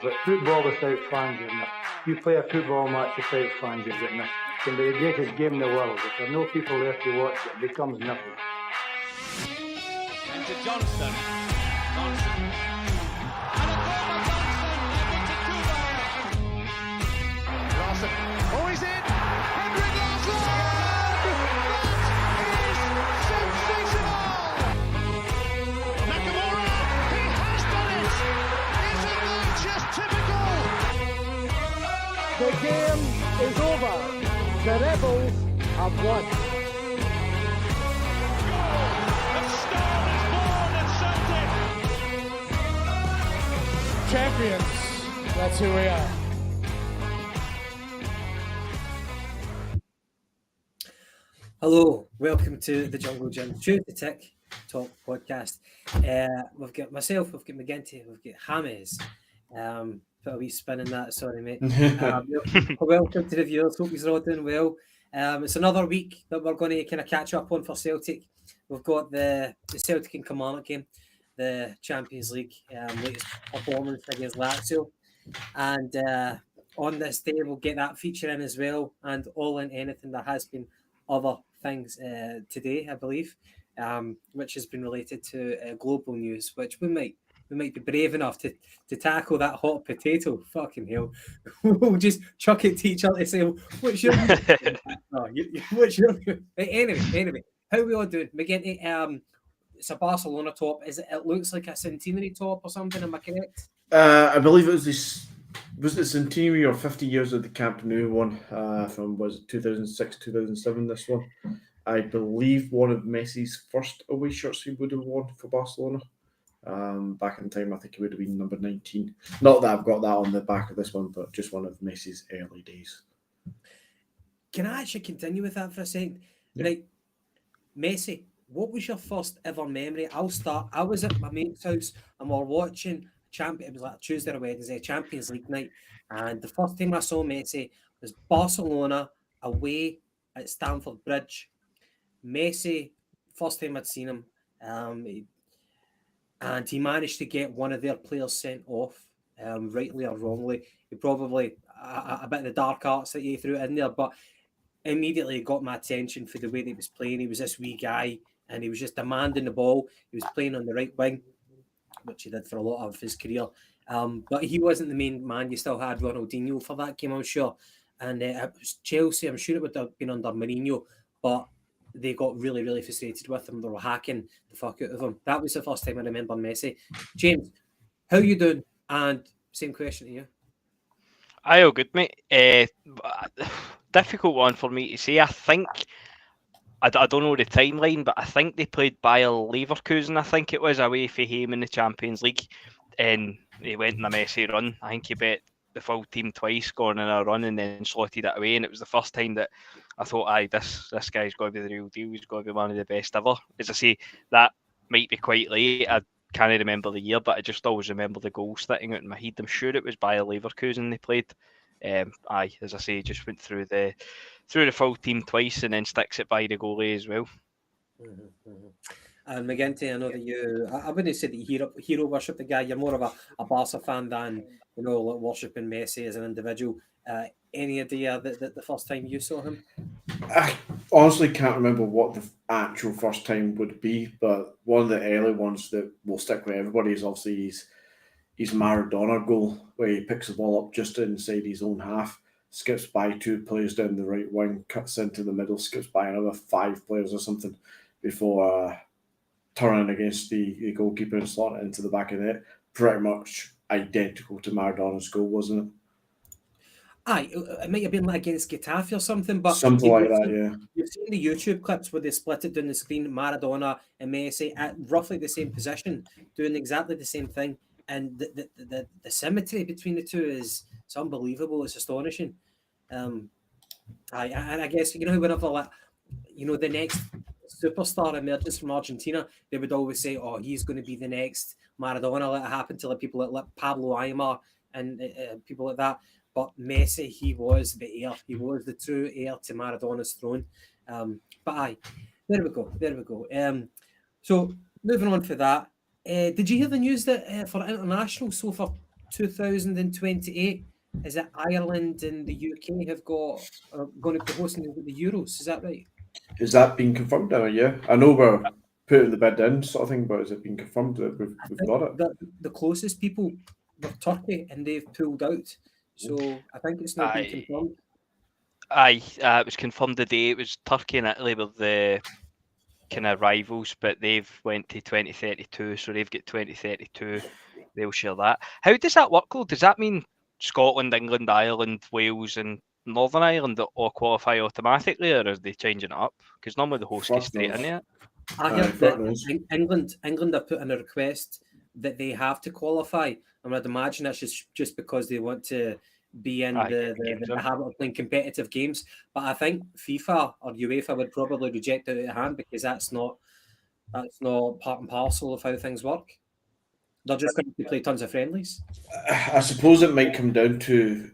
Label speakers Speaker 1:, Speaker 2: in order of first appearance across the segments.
Speaker 1: But football without fans is not. You play a football match without fans, you've got nothing. It can be the greatest game in the world. If there are no people there to watch, it becomes nothing.
Speaker 2: Into Johnston. Johnson. And a goal by Johnson. Into Tueday. Larson. Oh, he's in. Henrik Larsson! That is sensational! Nakamura. He has done it. Isn't that just typical?
Speaker 3: The game is over. The Rebels have won. Champions, that's who we are.
Speaker 4: Hello, welcome to the Jungle Gym Tuesday Tic Talk podcast. We've got myself, we've got McGinty, we've got James. Put a wee spin in that, sorry mate. Welcome to the viewers, hope you're all doing well. It's another week that we're going to kind of catch up on for Celtic. We've got the Celtic and Kilmarnock game, the Champions League latest performance against Lazio, and on this day we'll get that feature in as well, and all in anything. There has been other things today, I believe, which has been related to global news, which we might be brave enough to tackle that hot potato. Fucking hell, we'll just chuck it to each other and say, "What's your?" What's your? Anyway, how are we all doing, McGinty? It's a Barcelona top. It looks like a centenary top or something. Am I correct?
Speaker 5: I believe it was this. Was it centenary or 50 years of the Camp Nou one from 2006, 2007? This one, I believe, one of Messi's first away shirts he would have worn for Barcelona. Back in time, I think it would have been number 19. Not that I've got that on the back of this one, but just one of Messi's early days.
Speaker 4: Can I actually continue with that for a second?
Speaker 5: Yeah.
Speaker 4: Like, Messi, what was your first ever memory? I'll start. I was at my mate's house and we're watching it was like Tuesday or Wednesday, Champions League night. And the first time I saw Messi was Barcelona away at Stamford Bridge. Messi, first time I'd seen him, and he managed to get one of their players sent off, rightly or wrongly. He probably a bit of the dark arts that he threw in there, but immediately got my attention for the way that he was playing. He was this wee guy, and he was just demanding the ball. He was playing on the right wing, which he did for a lot of his career. But he wasn't the main man. You still had Ronaldinho for that game, I'm sure. And it was Chelsea. I'm sure it would have been under Mourinho, but they got really, really frustrated with him. They were hacking the fuck out of him. That was the first time I remember Messi. James, how you doing? And same question to you.
Speaker 6: Aye, all good, mate. Difficult one for me to say. I think, I don't know the timeline, but I think they played Bayer Leverkusen, I think it was, away for him in the Champions League. And he went in a messy run. I think he bet the full team twice, scoring in a run, and then slotted it away. And it was the first time that I thought, aye, this guy's got to be the real deal. He's got to be one of the best ever. As I say, that might be quite late. I can't remember the year, but I just always remember the goal sticking out in my head. I'm sure it was Bayer Leverkusen they played. Aye, as I say, just went through the full team twice and then sticks it by the goalie as well.
Speaker 4: And McGinty, I know that I wouldn't say that you hero worship the guy. You're more of a Barca fan than, like worshipping Messi as an individual. Any idea that the first time you saw him?
Speaker 5: I honestly can't remember what the actual first time would be, but one of the early ones that will stick with everybody is obviously his Maradona goal, where he picks the ball up just inside his own half, skips by two players down the right wing, cuts into the middle, skips by another 5 players or something before turning against the goalkeeper and slotting it into the back of the net. Pretty much identical to Maradona's goal, wasn't it?
Speaker 4: Aye, it might have been like against Getafe or something, but
Speaker 5: something like that, yeah.
Speaker 4: You've seen the YouTube clips where they split it down the screen, Maradona and Messi at roughly the same position, doing exactly the same thing. And the symmetry between the two is unbelievable. It's astonishing. And I guess, whenever the next superstar emerges from Argentina, they would always say, "Oh, he's going to be the next Maradona." Let it happen to people like Pablo Aimar and people like that. But Messi, he was the heir. He was the true heir to Maradona's throne. But aye, there we go. So moving on for that. Did you hear the news that for international? So for 2028, is it Ireland and the UK have got going to be hosting the Euros? Is that right?
Speaker 5: Is that been confirmed now? Yeah, I know we're putting the bid in, sort of thing, but has it been confirmed that we've got it?
Speaker 4: The closest people were Turkey, and they've pulled out. So I think it's not been confirmed.
Speaker 6: It was confirmed today. It was Turkey and Italy were the kind of rivals, but they've went to 2032, so they've got 2032. They'll share that. How does that work, though? Does that mean Scotland, England, Ireland, Wales, and Northern Ireland all qualify automatically, or are they changing it up? Because normally the host gets straight in it.
Speaker 4: I heard that England have put in a request that they have to qualify, and I'd imagine that's just because they want to be in the habit of playing competitive games. But I think FIFA or UEFA would probably reject it at hand, because that's not part and parcel of how things work. They're just going to play tons of friendlies.
Speaker 5: I suppose it might come down to,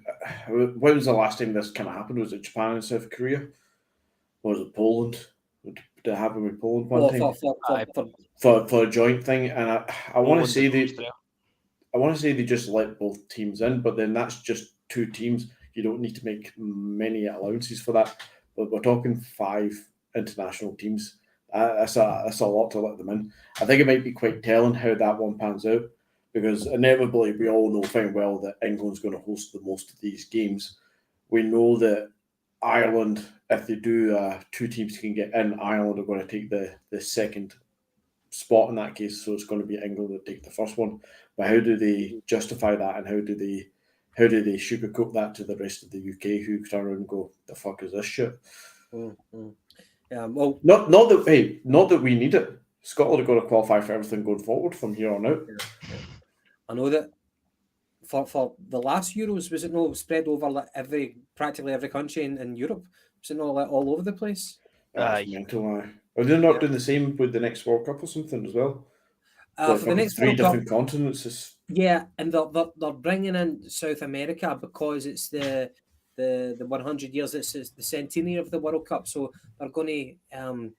Speaker 5: when was the last time this kind of happened? Was it Japan and South Korea? Or was it Poland? Did it happen with Poland one time? For a joint thing, and I want to say they just let both teams in, but then that's just 2 teams. You don't need to make many allowances for that. But we're talking 5 international teams. That's a lot to let them in. I think it might be quite telling how that one pans out, because inevitably we all know fine well that England's going to host the most of these games. We know that Ireland, if they do 2 teams can get in, Ireland are going to take the second spot in that case, so it's going to be England that take the first one. But how do they justify that, and how do they sugarcoat that to the rest of the UK, who turn around and go, the fuck is this shit?
Speaker 4: Mm-hmm.
Speaker 5: Well, not that we need it. Scotland are going to qualify for everything going forward from here on out.
Speaker 4: I know that for the last Euros, was it not spread over like practically every country in Europe? Was it not like all over the place?
Speaker 5: That's mental. Are they not doing the same with the next World Cup or something as well?
Speaker 4: For the next
Speaker 5: 3
Speaker 4: World
Speaker 5: different
Speaker 4: Cup,
Speaker 5: continents.
Speaker 4: Yeah, and they're bringing in South America because it's the 100 years. It's the centenary of the World Cup, so they're going to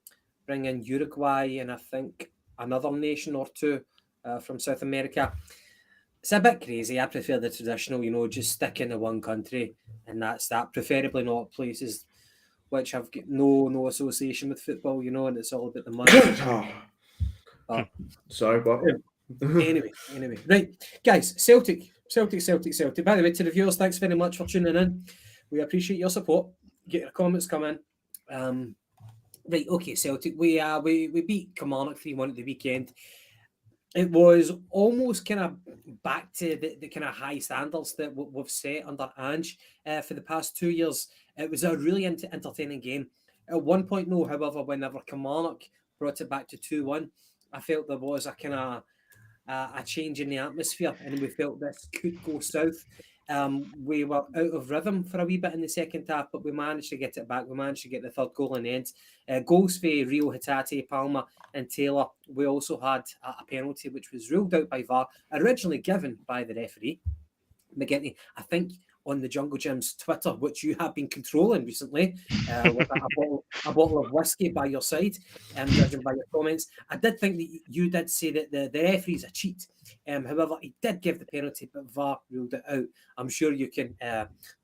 Speaker 4: bring in Uruguay and I think another nation or 2 from South America. It's a bit crazy. I prefer the traditional, just stick in the one country, and that's that. Preferably not places which have got no association with football, and it's all about the money.
Speaker 5: Sorry, but
Speaker 4: anyway, right, guys. Celtic. By the way, to the viewers, thanks very much for tuning in. We appreciate your support. Get your comments coming. Right, okay, Celtic. We beat Kilmarnock 3-1 at the weekend. It was almost kind of back to the kind of high standards that we've set under Ange for the past 2 years. It was a really entertaining game. At one point, no, however, whenever Kilmarnock brought it back to 2-1, I felt there was a kind of a change in the atmosphere, and we felt this could go south. We were out of rhythm for a wee bit in the second half, but we managed to get it back. We managed to get the third goal in the end. Goals for Reo Hatate, Palma and Deila. We also had a penalty which was ruled out by VAR, originally given by the referee. McGinty, I think on the Jungle Gym's Twitter, which you have been controlling recently, with a bottle of whiskey by your side, judging by your comments. I did think that you did say that the referee's a cheat. However, he did give the penalty, but VAR ruled it out. I'm sure you can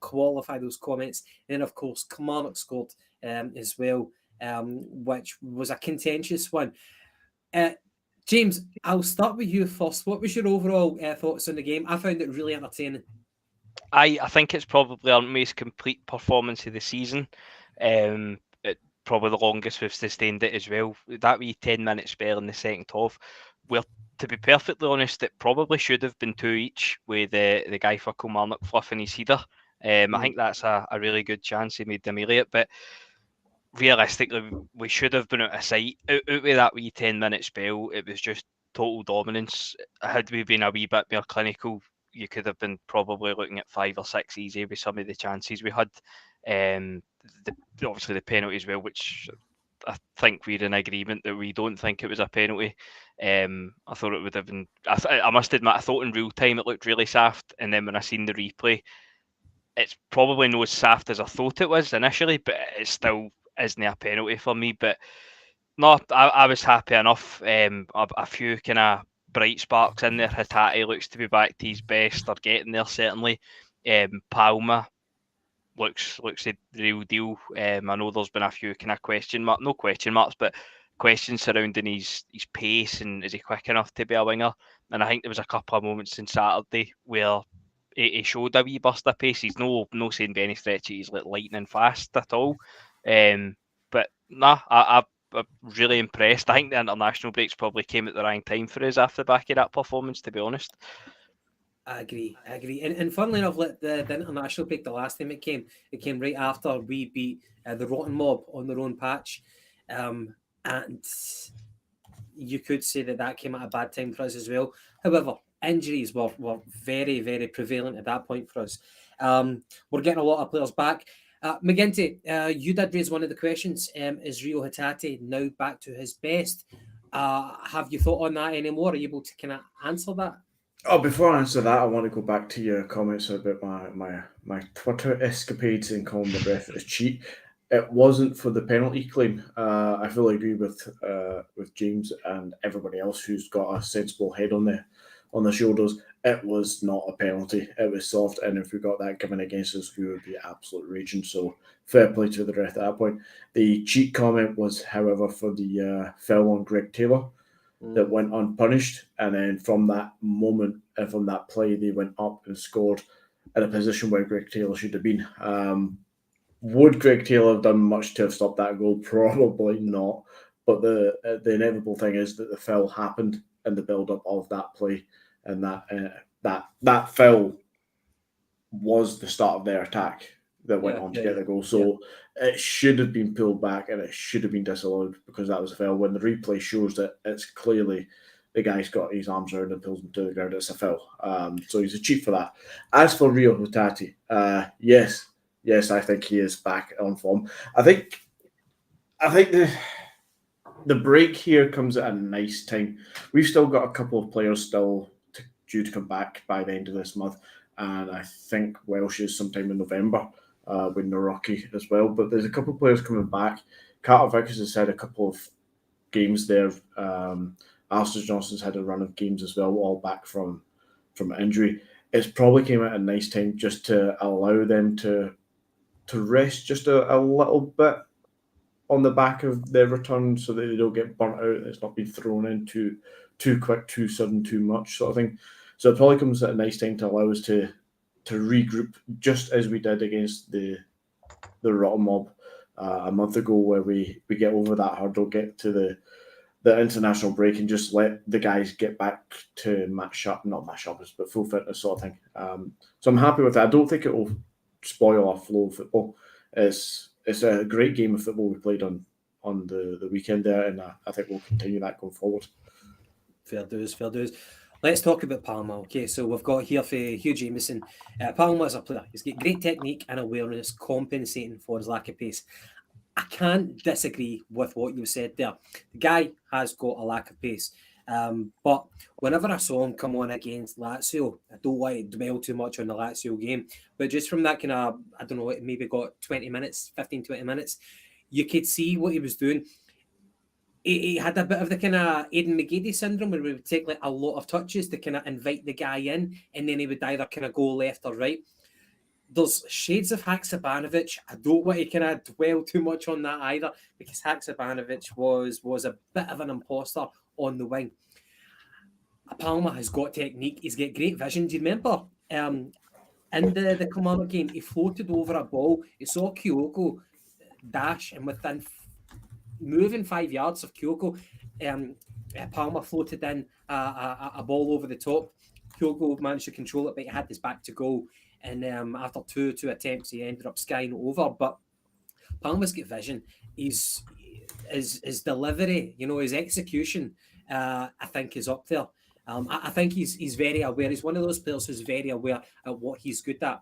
Speaker 4: qualify those comments. And then, of course, Kilmarnock scored as well, which was a contentious one. James, I'll start with you first. What was your overall thoughts on the game? I found it really entertaining.
Speaker 6: I think it's probably our most complete performance of the season. Probably the longest we've sustained it as well. That wee 10-minute spell in the second half, where, to be perfectly honest, it probably should have been 2 each with the guy for Kilmarnock fluffing his header. I think that's a really good chance. He made them elite, but realistically, we should have been out of sight. Out with that wee 10-minute spell, it was just total dominance. Had we been a wee bit more clinical, you could have been probably looking at 5 or 6 easy with some of the chances we had. Obviously the penalty as well, which I think we're in agreement that we don't think it was a penalty. I thought it would have been. I must admit, I thought in real time it looked really soft, and then when I seen the replay, it's probably not as soft as I thought it was initially, but it still isn't a penalty for me. But no, I was happy enough. A few kind of bright sparks in there. Hatate looks to be back to his best, or getting there certainly. Palma looks the real deal. I know there's been a few kind of no question marks, but questions surrounding his pace, and is he quick enough to be a winger? And I think there was a couple of moments on Saturday where he showed a wee burst of pace. He's no saying by any stretch he's like lightning fast at all. But nah, I'm really impressed. I think the international breaks probably came at the right time for us after the back of that performance, to be honest.
Speaker 4: I agree. And funnily enough, the international break, the last time it came right after we beat the Rotten Mob on their own patch. And you could say that came at a bad time for us as well. However, injuries were very, very prevalent at that point for us. We're getting a lot of players back. McGinty, you did raise one of the questions. Is Reo Hatate now back to his best? Have you thought on that anymore? Are you able to kind of answer that?
Speaker 5: Oh, before I answer that, I want to go back to your comments about my Twitter escapades and calling the ref as cheat. It wasn't for the penalty claim. I fully agree with James and everybody else who's got a sensible head on the shoulders. It was not a penalty. It was soft, and if we got that given against us, we would be absolute raging. So fair play to the ref at that point. The cheat comment was, however, for the foul on Greg Taylor that went unpunished, and then from that moment and from that play, they went up and scored in a position where Greg Taylor should have been. Would Greg Taylor have done much to have stopped that goal? Probably not. But the inevitable thing is that the foul happened in the build-up of that play, and that foul was the start of their attack that went on to get the goal. So it should have been pulled back, and it should have been disallowed because that was a foul. When the replay shows that it's clearly the guy's got his arms around and pulls him to the ground, it's a foul. So he's a cheat for that. As for Reo Hatate, yes, I think he is back on form. I think the break here comes at a nice time. We've still got a couple of players due to come back by the end of this month, and I think Welsh is sometime in November with Narocki as well. But there's a couple of players coming back. Carter Vickers has had a couple of games there. Alistair Johnson's had a run of games as well, all back from injury. It's probably came at a nice time just to allow them to rest just a little bit on the back of their return so that they don't get burnt out. It's not been thrown in too quick, too sudden, too much sort of thing. So it probably comes at a nice time to allow us to regroup, just as we did against the Rotten Mob a month ago, where we get over that hurdle, get to the international break, and just let the guys get back to not match up, but full fitness sort of thing. So I'm happy with that. I don't think it will spoil our flow of football. It's a great game of football we played on the weekend there, and I think we'll continue that going forward.
Speaker 4: Fair dues. Let's talk about Palma. Okay, so we've got here for Hugh Jameson. Palma is a player. He's got great technique and awareness, compensating for his lack of pace. I can't disagree with what you said there. The guy has got a lack of pace. But whenever I saw him come on against Lazio, I don't want to dwell too much on the Lazio game, but just from that kind of, I don't know, it maybe got 20 minutes, you could see what he was doing. He had a bit of the kind of Aidan McGeady syndrome, where we would take like a lot of touches to kind of invite the guy in, and then he would either kind of go left or right. There's shades of Haksabanovic. I don't want to kind of dwell too much on that either, because Haksabanovic was a bit of an imposter on the wing. Palma has got technique. He's got great vision. Do you remember in the Kilmarnock game, he floated over a ball. He saw Kyogo dash, and within moving 5 yards of Kyogo, Palma floated in a ball over the top. Kyogo managed to control it, but he had his back to goal. And after two attempts, he ended up skying over. But Palma's got vision. His delivery, his execution, I think is up there. I think he's very aware. He's one of those players who's very aware of what he's good at.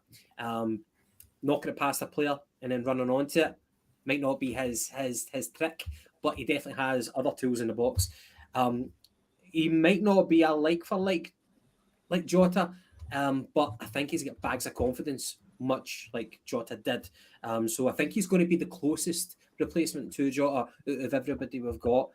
Speaker 4: Knocking it past a player and then running onto it might not be his trick, but he definitely has other tools in the box. He might not be a like for like Jota, but I think he's got bags of confidence, much like Jota did. So I think he's going to be the closest replacement to Jota out of everybody we've got.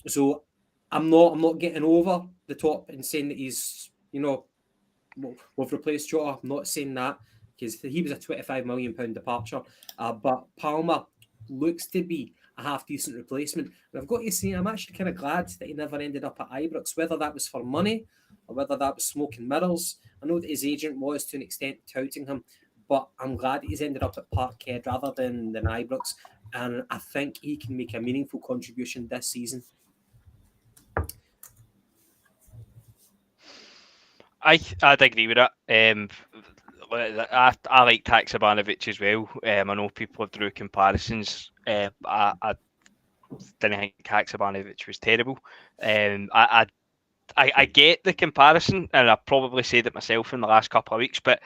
Speaker 4: So I'm not getting over the top and saying that he's, we've replaced Jota. I'm not saying that because he was a £25 million departure. But Palma looks to be a half-decent replacement. And I've got to say, I'm actually kind of glad that he never ended up at Ibrox, whether that was for money or whether that was smoke and mirrors. I know that his agent was, to an extent, touting him, but I'm glad that he's ended up at Parkhead rather than Ibrox. And I think he can make a meaningful contribution this season.
Speaker 6: I'd agree with that. I like Haksabanovic as well. I know people have drew comparisons. I didn't think Haksabanovic was terrible. I get the comparison, and I probably said it myself in the last couple of weeks. But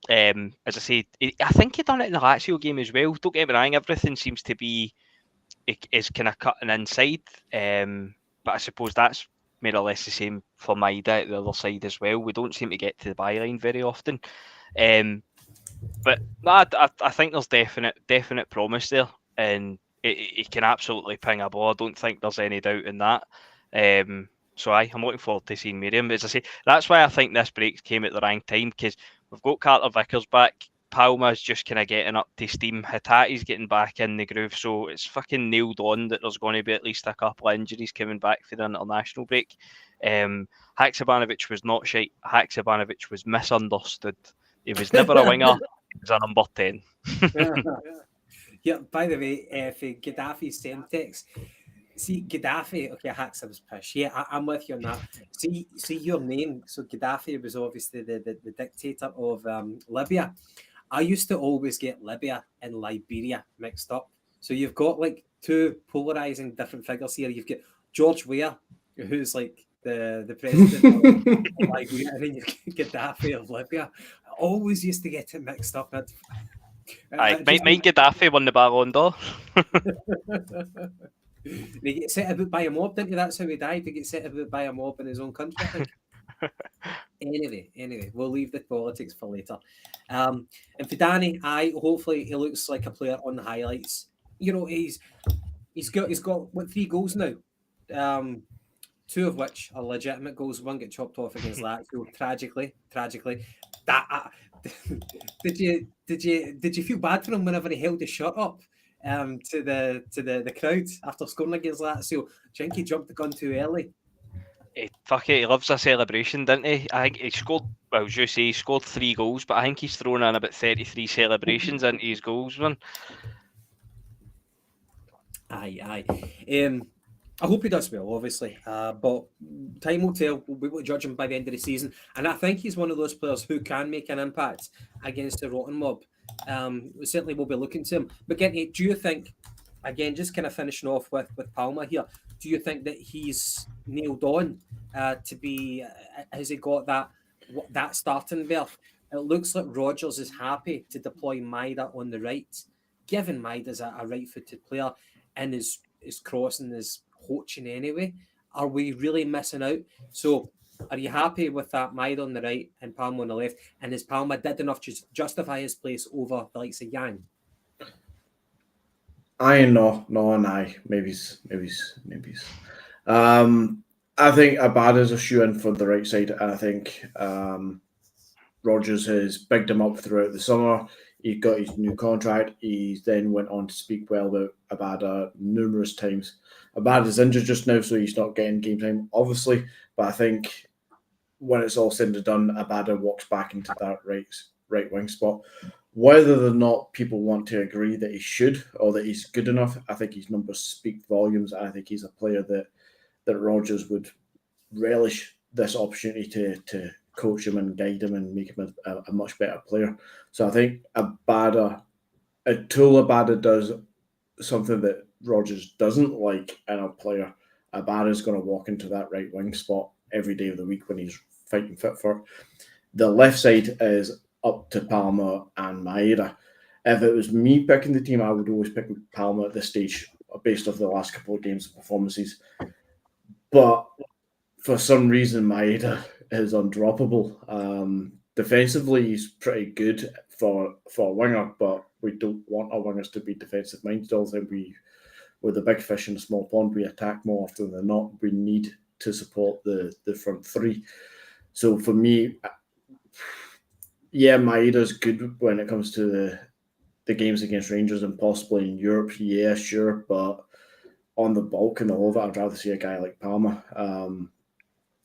Speaker 6: as I said, I think he done it in the Lazio game as well. Don't get me wrong, everything seems to be is kind of cutting inside. But I suppose that's more or less the same for Maida at the other side as well. We don't seem to get to the byline very often. But no, I think there's definite promise there, and he can absolutely ping a ball. I don't think there's any doubt in that. So I'm looking forward to seeing Miriam. As I say, that's why I think this break came at the right time, because we've got Carter Vickers back. Palma's just kind of getting up to steam. Hatate's getting back in the groove. So it's fucking nailed on that there's going to be at least a couple of injuries coming back for the international break. Haksabanovic was not shite. Haksabanovic was misunderstood. He was never a winger. He was a number 10.
Speaker 4: Yeah, by the way, for Gaddafi's same text, see, Gaddafi, okay, Haxa was pish. Yeah, I'm with you on that. See your name. So Gaddafi was obviously the dictator of Libya. I used to always get Libya and Liberia mixed up. So you've got like two polarizing different figures here. You've got George Weah, who's like the president of Liberia, and then you've got Gaddafi of Libya. I always used to get it mixed up.
Speaker 6: Might Gaddafi won the Ballon d'Or.
Speaker 4: They get set about by a mob, didn't you? That's how he died. They get set about by a mob in his own country, I think. Anyway, we'll leave the politics for later. And for Danny, hopefully he looks like a player on the highlights. He's got what, 3 goals now. 2 of which are legitimate goals. 1 get chopped off against Lazio, tragically. That did you feel bad for him whenever he held his shirt up to the crowd after scoring against Lazio? Do you think he jumped the gun too early?
Speaker 6: He loves a celebration, didn't he? I think he scored, well, as you say, he scored 3 goals, but I think he's thrown in about 33 celebrations into his goals, man.
Speaker 4: Aye. I hope he does well, obviously, but time will tell. We'll be able to judge him by the end of the season, and I think he's one of those players who can make an impact against the rotten mob. We certainly will be looking to him. But Genty, do you think, again, just kind of finishing off with Palma here, do you think that he's nailed on to be, has he got that starting berth? It looks like Rodgers is happy to deploy Maida on the right, given Maida's a right-footed player and his crossing is poaching anyway. Are we really missing out? So are you happy with that Maida on the right and Palma on the left? And is Palma did enough to justify his place over the likes of Yang?
Speaker 5: Maybe. I think Abada's a shoe-in for the right side. I think Rodgers has bigged him up throughout the summer. He got his new contract. He then went on to speak well about Abada numerous times. Abada's injured just now, so he's not getting game time, obviously. But I think when it's all said and done, Abada walks back into that right wing spot. Whether or not people want to agree that he should or that he's good enough, I think his numbers speak volumes. I think he's a player that Rodgers would relish this opportunity to coach him and guide him and make him a much better player. So I think Abada does something that Rodgers doesn't like in a player. Abada's going to walk into that right wing spot every day of the week when he's fighting fit for it. The left side is up to Palma and Maeda. If it was me picking the team, I would always pick Palma at this stage based off the last couple of games and performances. But for some reason, Maeda is undroppable. Defensively, he's pretty good for a winger, but we don't want our wingers to be defensive minded. I think we're the big fish in a small pond. We attack more often than not. We need to support the front three. So for me, yeah, Maeda's good when it comes to the games against Rangers and possibly in Europe. Yeah, sure, but on the bulk and the whole of it, I'd rather see a guy like Palma.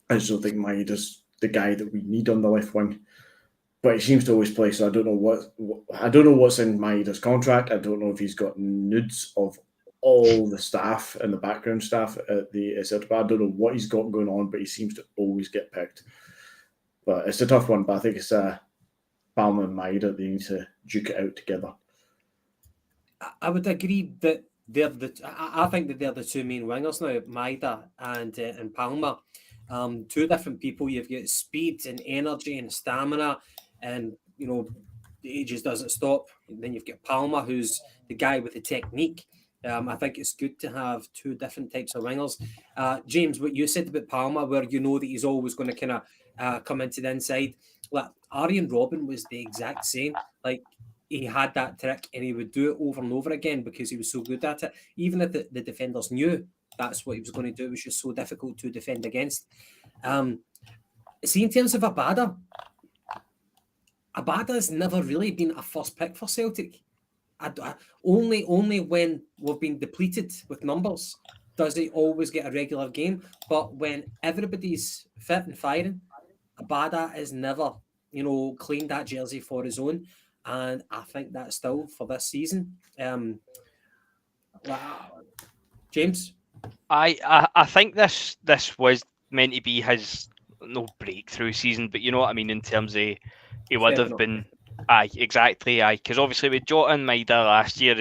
Speaker 5: I just don't think Maeda's the guy that we need on the left wing. But he seems to always play, so I don't know what's in Maeda's contract. I don't know if he's got nudes of all the staff and the background staff at the Celtic. I don't know what he's got going on, but he seems to always get picked. But it's a tough one. But I think it's Palma and Maeda. They need to duke it out together.
Speaker 4: I would agree that I think that they're the two main wingers now, Maeda and Palma. Two different people. You've got speed and energy and stamina, and the age just doesn't stop. And then you've got Palma, who's the guy with the technique. I think it's good to have two different types of wingers. James, what you said about Palma, where you know that he's always going to kind of come into the inside. Like Arjen Robben was the exact same. Like he had that trick and he would do it over and over again because he was so good at it. Even if the defenders knew that's what he was going to do, it was just so difficult to defend against. See, in terms of Abada has never really been a first pick for Celtic. Only when we've been depleted with numbers does he always get a regular game. But when everybody's fit and firing, Abada has never, claimed that jersey for his own. And I think that's still for this season. James?
Speaker 6: I think this was meant to be his breakthrough season, but you know what I mean in terms of he would have been. Aye, exactly. Aye, because obviously we Jota and Maeda last year,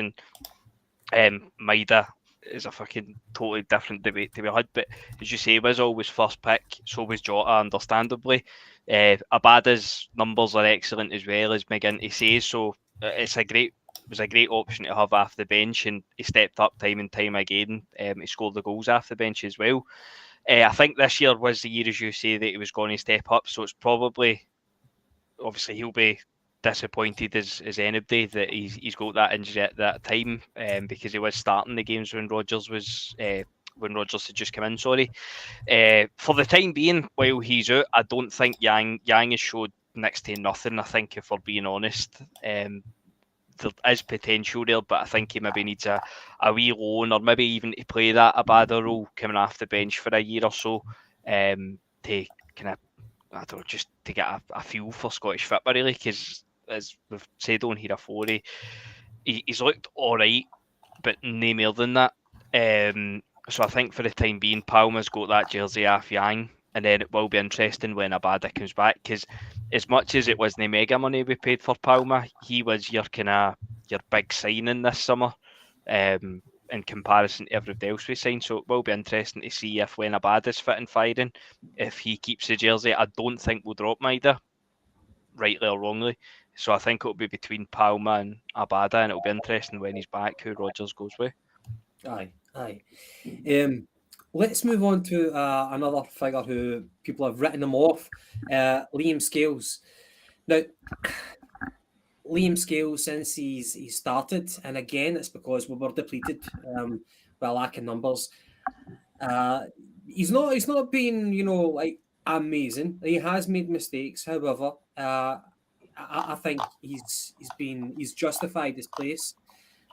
Speaker 6: and Maeda is a fucking totally different debate to be had. But as you say, he was always first pick. So was Jota, understandably. Abada's numbers are excellent as well, as McGinty says. So it was a great option to have off the bench, and he stepped up time and time again. He scored the goals off the bench as well. I think this year was the year, as you say, that he was going to step up. So it's probably, obviously, he'll be disappointed as anybody that he's got that injury at that time, because he was starting the games when Rodgers had just come in. Sorry, for the time being, while he's out, I don't think Yang has showed next to nothing. I think, if we're being honest, there is potential there, but I think he maybe needs a wee loan, or maybe even to play that Abada role coming off the bench for a year or so, to kind of, I don't know, just to get a feel for Scottish football, really, because as we've said on here before, he's looked all right, but no more than that. So I think for the time being, Palma's got that jersey off Yang, and then it will be interesting when Abada comes back, because as much as it wasn't mega money we paid for Palma, he was your big signing this summer, in comparison to everybody else we signed. So it will be interesting to see if, when Abada's fit and firing, if he keeps the jersey. I don't think we'll drop Maeda, rightly or wrongly. So I think it'll be between Palma and Abada, and it'll be interesting when he's back who Rodgers goes with.
Speaker 4: Aye. Let's move on to another figure who people have written him off, Liam Scales. Now, Liam Scales, since he started, and again, it's because we were depleted by lack of numbers. He's not been, like, amazing. He has made mistakes, however. I think he's justified his place,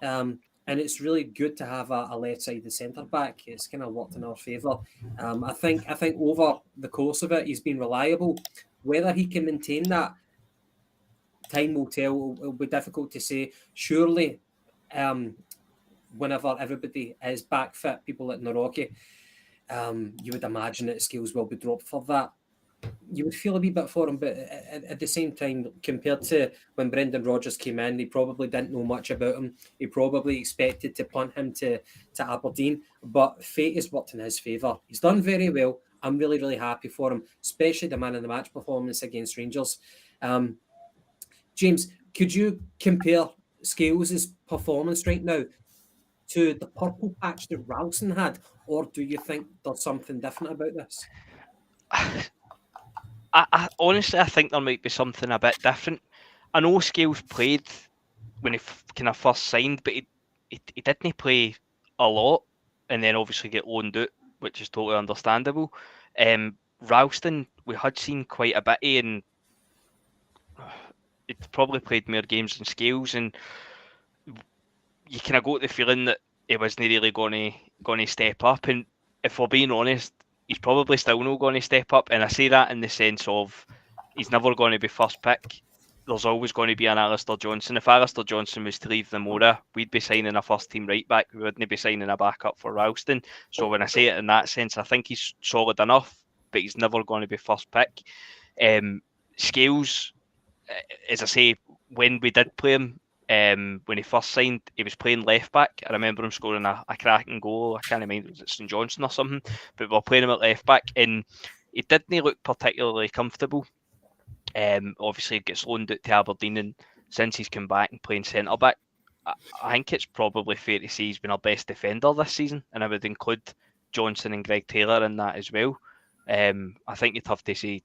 Speaker 4: and it's really good to have a left-sided centre back. It's kind of worked in our favour. I think over the course of it, he's been reliable. Whether he can maintain that, time will tell. It'll be difficult to say. Surely, whenever everybody is back fit, people like Naroki, you would imagine that Scales will be dropped for that. You would feel a wee bit for him, but at the same time, compared to when Brendan Rodgers came in, he probably didn't know much about him. He probably expected to punt him to Aberdeen, but fate has worked in his favour. He's done very well. I'm really, really happy for him, especially the man in the match performance against Rangers. James, could you compare Scales' performance right now to the purple patch that Ralston had, or do you think there's something different about this?
Speaker 6: I honestly, I think there might be something a bit different. I know Scales played when he kind of first signed, but he didn't play a lot, and then obviously get loaned out which is totally understandable. Ralston, we had seen quite a bit of, and he'd probably played more games than Scales, and you kind of got the feeling that he wasn't really going to step up. And if we're being honest, he's probably still not going to step up. And I say that in the sense of he's never going to be first pick. There's always going to be an Alistair Johnson. If Alistair Johnson was to leave the Mora, we'd be signing a first team right back. We wouldn't be signing a backup for Ralston. So when I say it in that sense, I think he's solid enough, but he's never going to be first pick. Scales, as I say, when we did play him, when he first signed, he was playing left back. I remember him scoring a cracking goal. I can't remember, was it St Johnstone or something? But we were playing him at left back, and he didn't look particularly comfortable. Obviously, he gets loaned out to Aberdeen, and since he's come back and playing centre back, I think it's probably fair to say he's been our best defender this season, and I would include Johnson and Greg Taylor in that as well. I think you'd have to say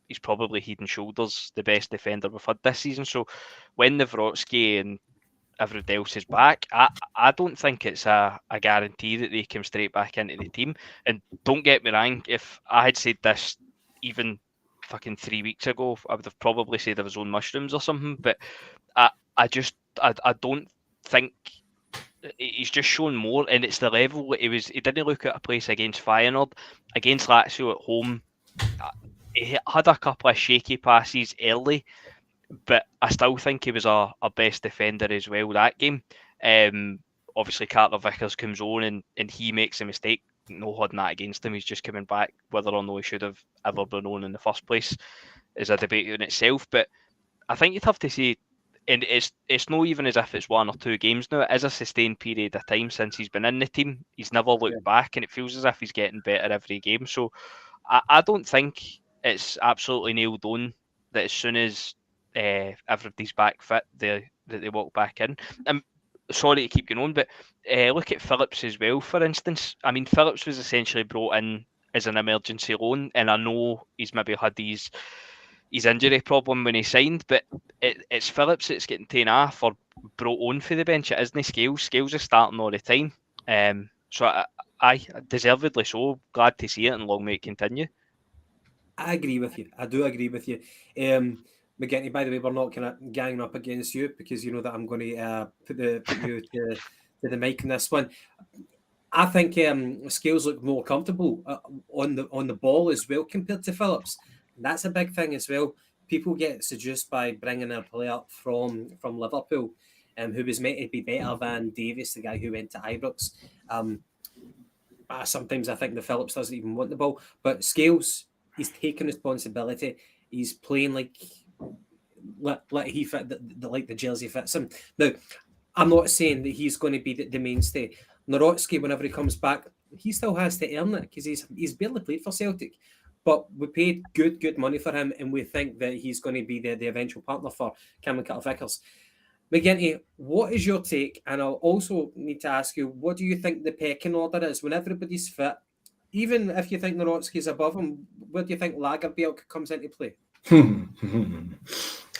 Speaker 6: he's probably head and shoulders the best defender we've had this season. So when Nawrocki and everybody else is back, I don't think it's a guarantee that they come straight back into the team. And don't get me wrong, if I had said this even fucking 3 weeks ago, I would have probably said I was on mushrooms or something. But I don't think he's just shown more, and it's the level he was. He didn't look at a place against Feyenoord, against Lazio at home. He had a couple of shaky passes early, but I still think he was our best defender as well that game. Obviously, Carter Vickers comes on and he makes a mistake. No holding that against him. He's just coming back. Whether or not he should have ever been on in the first place is a debate in itself. But I think you'd have to say, and it's not even as if it's 1 or 2 games now. It is a sustained period of time since he's been in the team. He's never looked back, and it feels as if he's getting better every game. So I don't think it's absolutely nailed on that as soon as everybody's back fit, that they walk back in. I'm sorry to keep going on, but look at Phillips as well, for instance. I mean, Phillips was essentially brought in as an emergency loan, and I know he's maybe had his injury problem when he signed, but it's Phillips that's getting taken off or brought on for the bench. It isn't Scales. Scales is starting all the time. So I deservedly so. Glad to see it, and long may it continue.
Speaker 4: I agree with you. I do agree with you. McGinty, by the way, we're not kind of ganging up against you because you know that I'm going to put you to the mic in this one. I think Scales look more comfortable on the ball as well compared to Phillips. That's a big thing as well. People get seduced by bringing a player from Liverpool, who was meant to be better than Davies, the guy who went to Ibrox. Sometimes I think the Phillips doesn't even want the ball, but Scales, he's taking responsibility. He's playing like he fit like the jersey fits him. Now, I'm not saying that he's going to be the mainstay. Nawrocki, whenever he comes back, he still has to earn it because he's barely played for Celtic. But we paid good money for him, and we think that he's going to be the eventual partner for Cameron Carter-Vickers. McGinty, what is your take? And I'll also need to ask you, what do you think the pecking order is when everybody's fit? Even if you think Nawrocki's above him, where do you think Lagerbielke comes into play?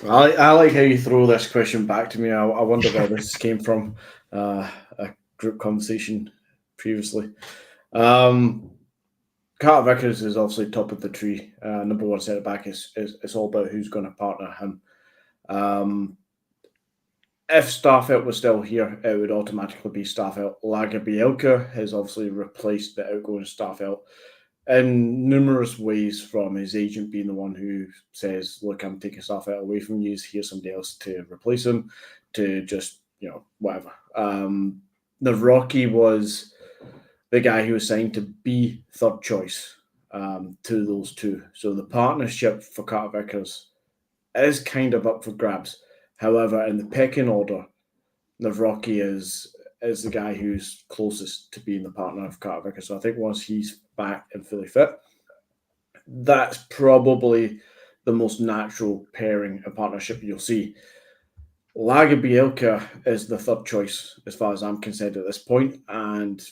Speaker 5: I like how you throw this question back to me. I wonder where this came from. A group conversation previously. Carter Vickers is obviously top of the tree. Number one centre back is all about who's going to partner him. If Starfelt was still here, it would automatically be Starfelt. Lagerbielke has obviously replaced the outgoing Starfelt in numerous ways, from his agent being the one who says, look, I'm taking Starfelt away from you, here's somebody else to replace him, to just, whatever. Nawrocki was the guy who was signed to be third choice to those two. So the partnership for Carter Vickers is kind of up for grabs. However, in the pecking order, Nawrocki is the guy who's closest to being the partner of Carter Vickers. So I think once he's back and fully fit, that's probably the most natural pairing and partnership you'll see. Lagerbielke is the third choice as far as I'm concerned at this point, and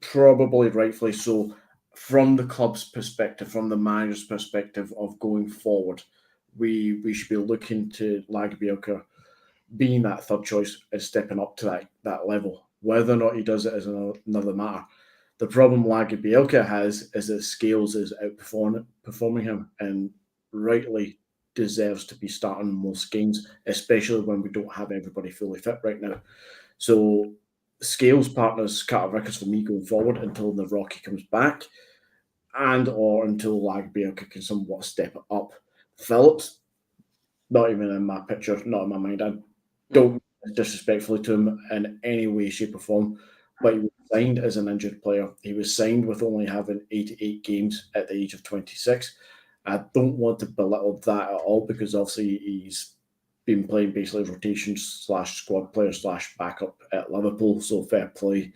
Speaker 5: probably rightfully so from the club's perspective, from the manager's perspective of going forward. We should be looking to Lagerbielke being that third choice and stepping up to that level. Whether or not he does it is another matter. The problem Lagi Bielka has is that Scales is outperforming him and rightly deserves to be starting most games, especially when we don't have everybody fully fit right now. So Scales partners Carter Vickers for me going forward until the Rocky comes back and or until Lagi Bielka can somewhat step it up. Phillips, not even in my picture, not in my mind. I don't disrespectfully to him in any way, shape, or form, but he was signed as an injured player. He was signed with only having 88 games at the age of 26. I don't want to belittle that at all because obviously he's been playing basically rotation / squad player / backup at Liverpool, so fair play.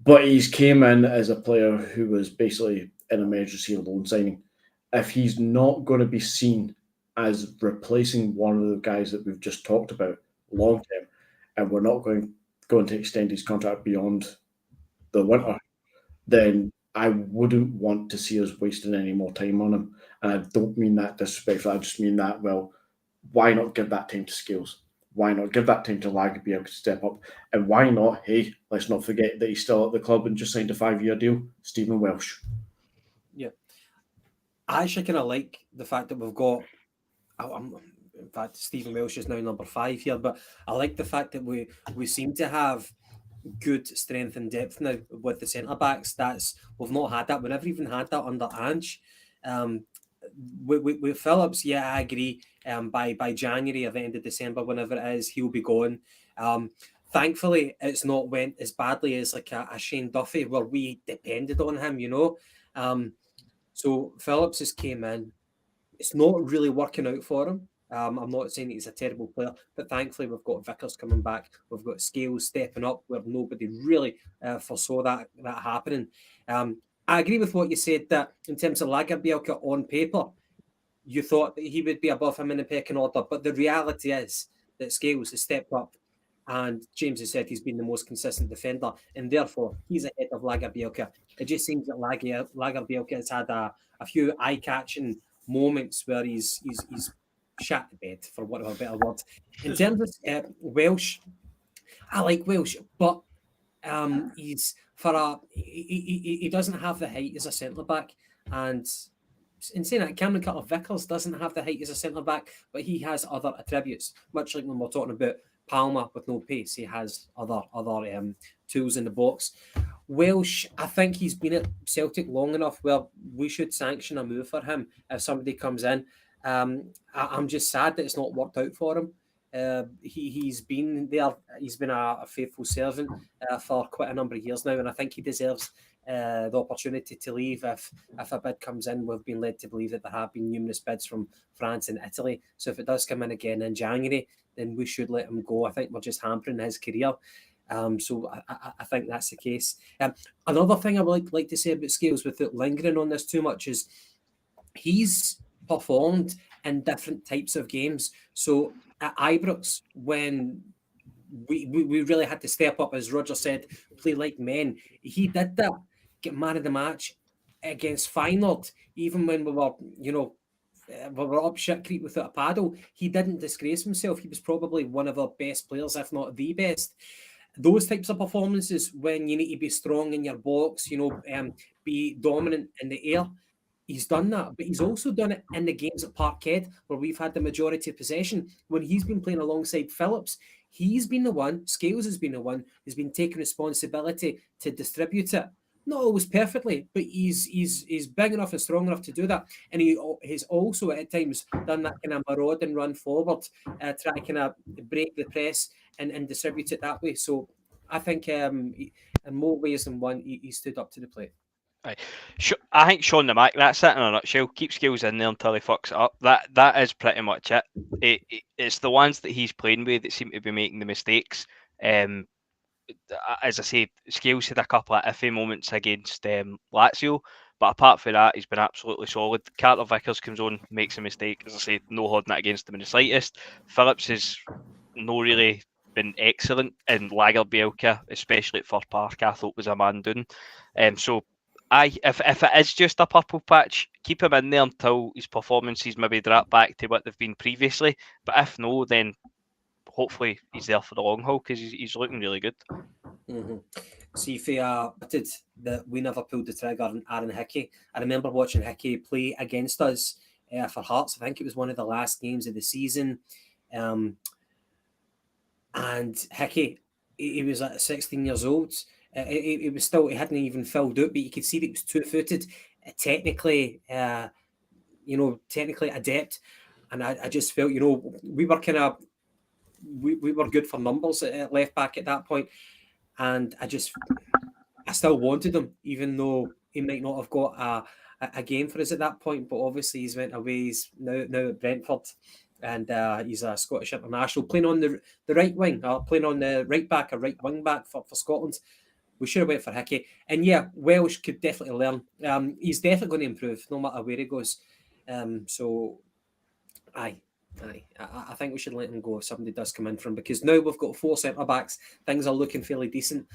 Speaker 5: But he's came in as a player who was basically an emergency loan signing. If he's not going to be seen as replacing one of the guys that we've just talked about long term, and we're not going to extend his contract beyond the winter, then I wouldn't want to see us wasting any more time on him. And I don't mean that disrespectful. I just mean that, well, why not give that time to Scales? Why not give that time to Lagi to step up? And why not, hey, let's not forget that he's still at the club and just signed a 5-year deal, Stephen Welsh.
Speaker 4: Yeah. I actually kind of like the fact that we've got, in fact, Stephen Welsh is now number 5 here, but I like the fact that we seem to have good strength and depth now with the centre backs. We've not had that. We never even had that under Ange. With Phillips, yeah, I agree. By January or the end of December, whenever it is, he'll be gone. Thankfully, it's not went as badly as like a Shane Duffy where we depended on him, you know. So Phillips has came in. It's not really working out for him. I'm not saying he's a terrible player, but thankfully we've got Vickers coming back. We've got Scales stepping up where nobody really foresaw that happening. I agree with what you said that in terms of Lagerbielke on paper, you thought that he would be above him in the pecking order, but the reality is that Scales has stepped up, and James has said he's been the most consistent defender, and therefore he's ahead of Lagerbielke. It just seems that Lagerbielke has had a few eye-catching moments where he's shat the bed, for want of a better word. In terms of Welsh, I like Welsh, but he doesn't have the height as a centre back, and in saying that, Cameron Carter-Vickers doesn't have the height as a centre back, but he has other attributes. Much like when we're talking about Palma with no pace, he has other tools in the box. Welsh, I think he's been at Celtic long enough where we should sanction a move for him if somebody comes in. I'm just sad that it's not worked out for him. He's been there. He's been a faithful servant for quite a number of years now, and I think he deserves the opportunity to leave if a bid comes in. We've been led to believe that there have been numerous bids from France and Italy. So if it does come in again in January, then we should let him go. I think we're just hampering his career. So I think that's the case. Another thing I would like to say about Scales, without lingering on this too much, is he's performed in different types of games. So at Ibrox, when we really had to step up, as Roger said, play like men, he did that, get man of the match against Feyenoord, even when we were up shit creek without a paddle. He didn't disgrace himself. He was probably one of our best players, if not the best. Those types of performances, when you need to be strong in your box, be dominant in the air, he's done that. But he's also done it in the games at Parkhead, where we've had the majority of possession. When he's been playing alongside Phillips, he's been the one, Scales has been the one, who's been taking responsibility to distribute it. Not always perfectly, but he's big enough and strong enough to do that. And he's also at times done that kind of marauding run forward, try to kind of break the press and distribute it that way. So I think in more ways than one, he stood up to the plate.
Speaker 6: I think Sean the Mac, that's it in a nutshell. Keep Scales in there until he fucks it up. That is pretty much it. It's the ones that he's playing with that seem to be making the mistakes. As I say, Scales had a couple of iffy moments against Lazio, but apart from that, he's been absolutely solid. Carter Vickers comes on, makes a mistake. As I say, no holding it against him in the slightest. Phillips has no really been excellent, and Lagerbielke, especially at Firth Park, I thought was a man doing. So if it is just a purple patch, keep him in there until his performances maybe drop back to what they've been previously. But if no, then hopefully he's there for the long haul because he's looking really good.
Speaker 4: Mm-hmm. See, if he admitted that we never pulled the trigger on Aaron Hickey. I remember watching Hickey play against us for Hearts. I think it was one of the last games of the season. And Hickey, he was like 16 years old. He was still, he hadn't even filled out, but you could see that he was two-footed, technically adept. And I just felt, we were kind of, we were good for numbers at left back at that point. And I still wanted him, even though he might not have got a game for us at that point. But obviously he's went away. He's now at Brentford. And he's a Scottish international, playing on the right wing, playing on the right back or right wing back for Scotland. We should have went for Hickey. And yeah, Welsh could definitely learn. He's definitely going to improve no matter where he goes. So, I think we should let him go if somebody does come in from, because now we've got 4 centre-backs. Things are looking fairly decent.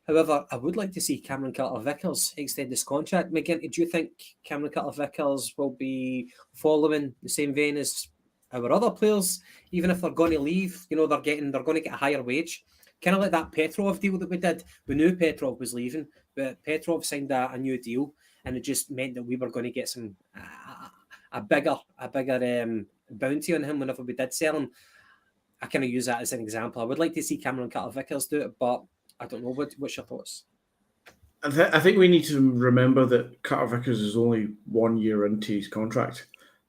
Speaker 4: However, I would like to see Cameron Carter-Vickers extend his contract. McGinty, do you think Cameron Carter-Vickers will be following the same vein as our other players, even if they're going to leave? They're going to get a higher wage. Kind of like that Petrov deal that we did. We knew Petrov was leaving, but Petrov signed a new deal, and it just meant that we were going to get some a bigger bounty on him whenever we did sell him. I kind of use that as an example. I would like to see Cameron Carter-Vickers do it, but I don't know. What's your thoughts?
Speaker 5: I think we need to remember that Carter-Vickers is only 1 year into his contract.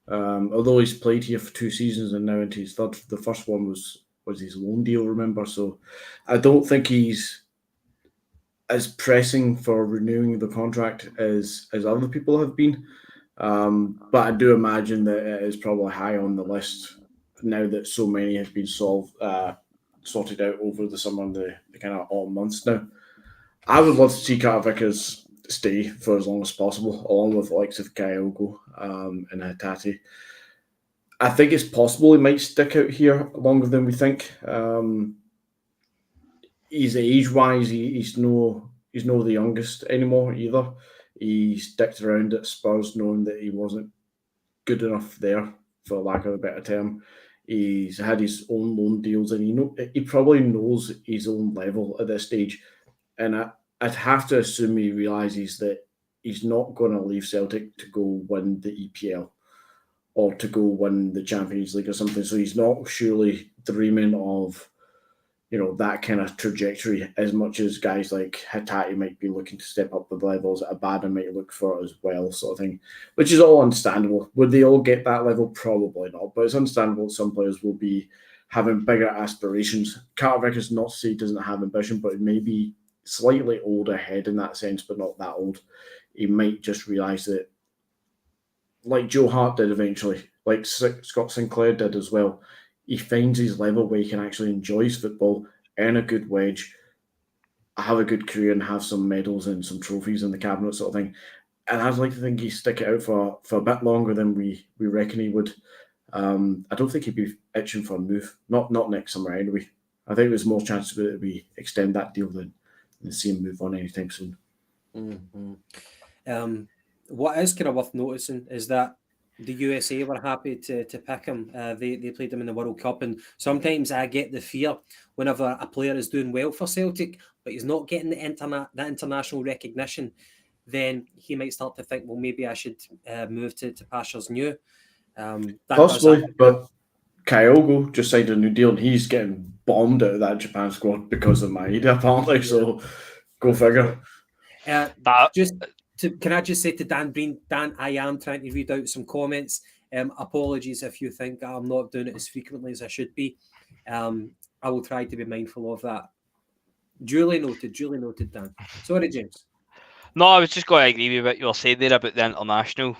Speaker 5: Although he's played here for 2 seasons and now into his third. The first one was his loan deal, remember? So I don't think he's as pressing for renewing the contract as other people have been. But I do imagine that it is probably high on the list now that so many have been sorted out over the summer and the kind of autumn months now. I would love to see Carter-Vickers stay for as long as possible, along with the likes of Kyogo and Hatate. I think it's possible he might stick out here longer than we think. He's age-wise, he's no the youngest anymore either. He sticked around at Spurs knowing that he wasn't good enough there, for lack of a better term. He's had his own loan deals, and he probably knows his own level at this stage. And I'd have to assume he realises that he's not going to leave Celtic to go win the EPL or to go win the Champions League or something. So he's not surely dreaming of, that kind of trajectory as much as guys like Hatate might be looking to step up the levels that Abada might look for as well, sort of thing, which is all understandable. Would they all get that level? Probably not, but it's understandable that some players will be having bigger aspirations. Carter-Vickers, not to say he doesn't have ambition, but he may be slightly older ahead in that sense, but not that old. He might just realise that, like Joe Hart did eventually, like Scott Sinclair did as well, he finds his level where he can actually enjoy his football, earn a good wage, have a good career, and have some medals and some trophies in the cabinet, sort of thing. And I'd like to think he'd stick it out for a bit longer than we reckon he would. I don't think he'd be itching for a move. Not next summer anyway. I think there's more chance that we extend that deal than see him move on anytime soon.
Speaker 4: Mm-hmm. What is kind of worth noticing is that the USA were happy to pick him. They played him in the World Cup, and sometimes I get the fear whenever a player is doing well for Celtic, but he's not getting that international recognition, then he might start to think, well, maybe I should move to Pastures New.
Speaker 5: Possibly, but Kyogo just signed a new deal, and he's getting bombed out of that Japan squad because of Maeda, apparently. So, go figure.
Speaker 4: Can I just say to Dan Breen, Dan, I am trying to read out some comments. Apologies if you think I'm not doing it as frequently as I should be. I will try to be mindful of that. Duly noted, Dan. Sorry, James.
Speaker 6: No, I was just going to agree with what you were saying there about the international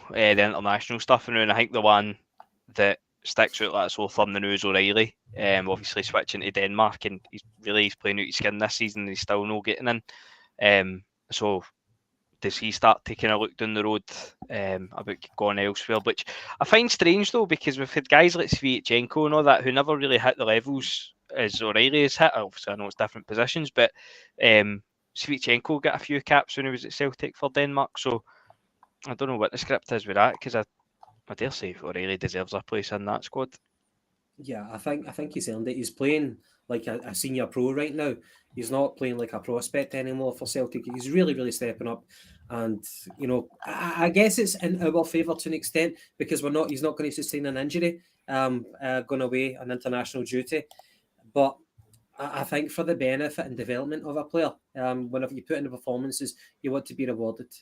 Speaker 6: stuff, and I think the one that sticks out like a sore thumb the news O'Reilly, obviously switching to Denmark, and he's playing out his skin this season, and he's still not getting in. So does he start taking a look down the road about going elsewhere? Which I find strange though, because we've had guys like Sviatchenko and all that who never really hit the levels as O'Reilly has hit. Obviously, I know it's different positions, but Sviatchenko got a few caps when he was at Celtic for Denmark. So I don't know what the script is with that, because I dare say O'Reilly deserves a place in that squad.
Speaker 4: Yeah, I think he's earned it. He's playing like a senior pro right now. He's not playing like a prospect anymore for Celtic. He's really, really stepping up. And, you know, I guess it's in our favour to an extent because he's not going to sustain an injury going away on international duty. But I think for the benefit and development of a player, whenever you put in the performances, you want to be rewarded.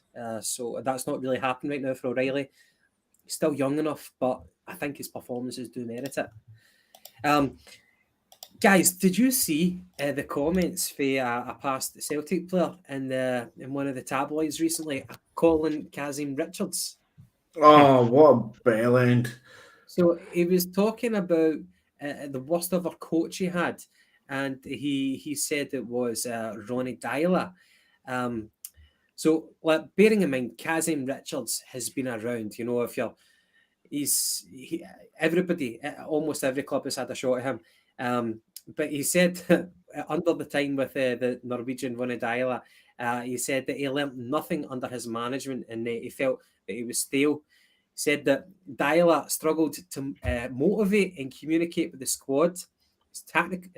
Speaker 4: So that's not really happening right now for O'Reilly. He's still young enough, but I think his performances do merit it. Guys, did you see the comments for a past Celtic player in one of the tabloids recently, Colin Kazim Richards?
Speaker 5: Oh, what a bell end.
Speaker 4: So he was talking about the worst ever coach he had, and he said it was Ronny Deila. So, like, bearing in mind, Kazim Richards has been around. You know, everybody, almost every club has had a shot at him. But he said under the time with the Norwegian Ronny Deila, he said that he learnt nothing under his management, and he felt that he was stale. He said that Deila struggled to motivate and communicate with the squad. His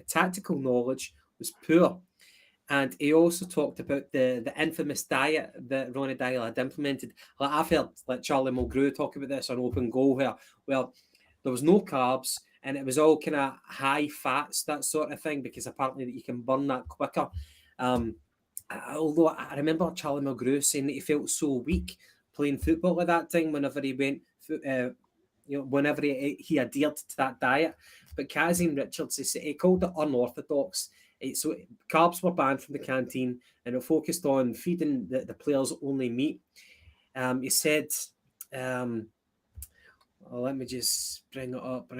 Speaker 4: tactical knowledge was poor. And he also talked about the infamous diet that Ronny Deila had implemented. Like, I've heard like Charlie Mulgrew talk about this on Open Goal, where there was no carbs and it was all kind of high fats, that sort of thing, because apparently that you can burn that quicker. Although I remember Charlie Mulgrew saying that he felt so weak playing football at that time whenever he went, whenever he adhered to that diet. But Kazim Richards, he called it unorthodox. So carbs were banned from the canteen, and it focused on feeding the players only meat. He said, let me just bring it up.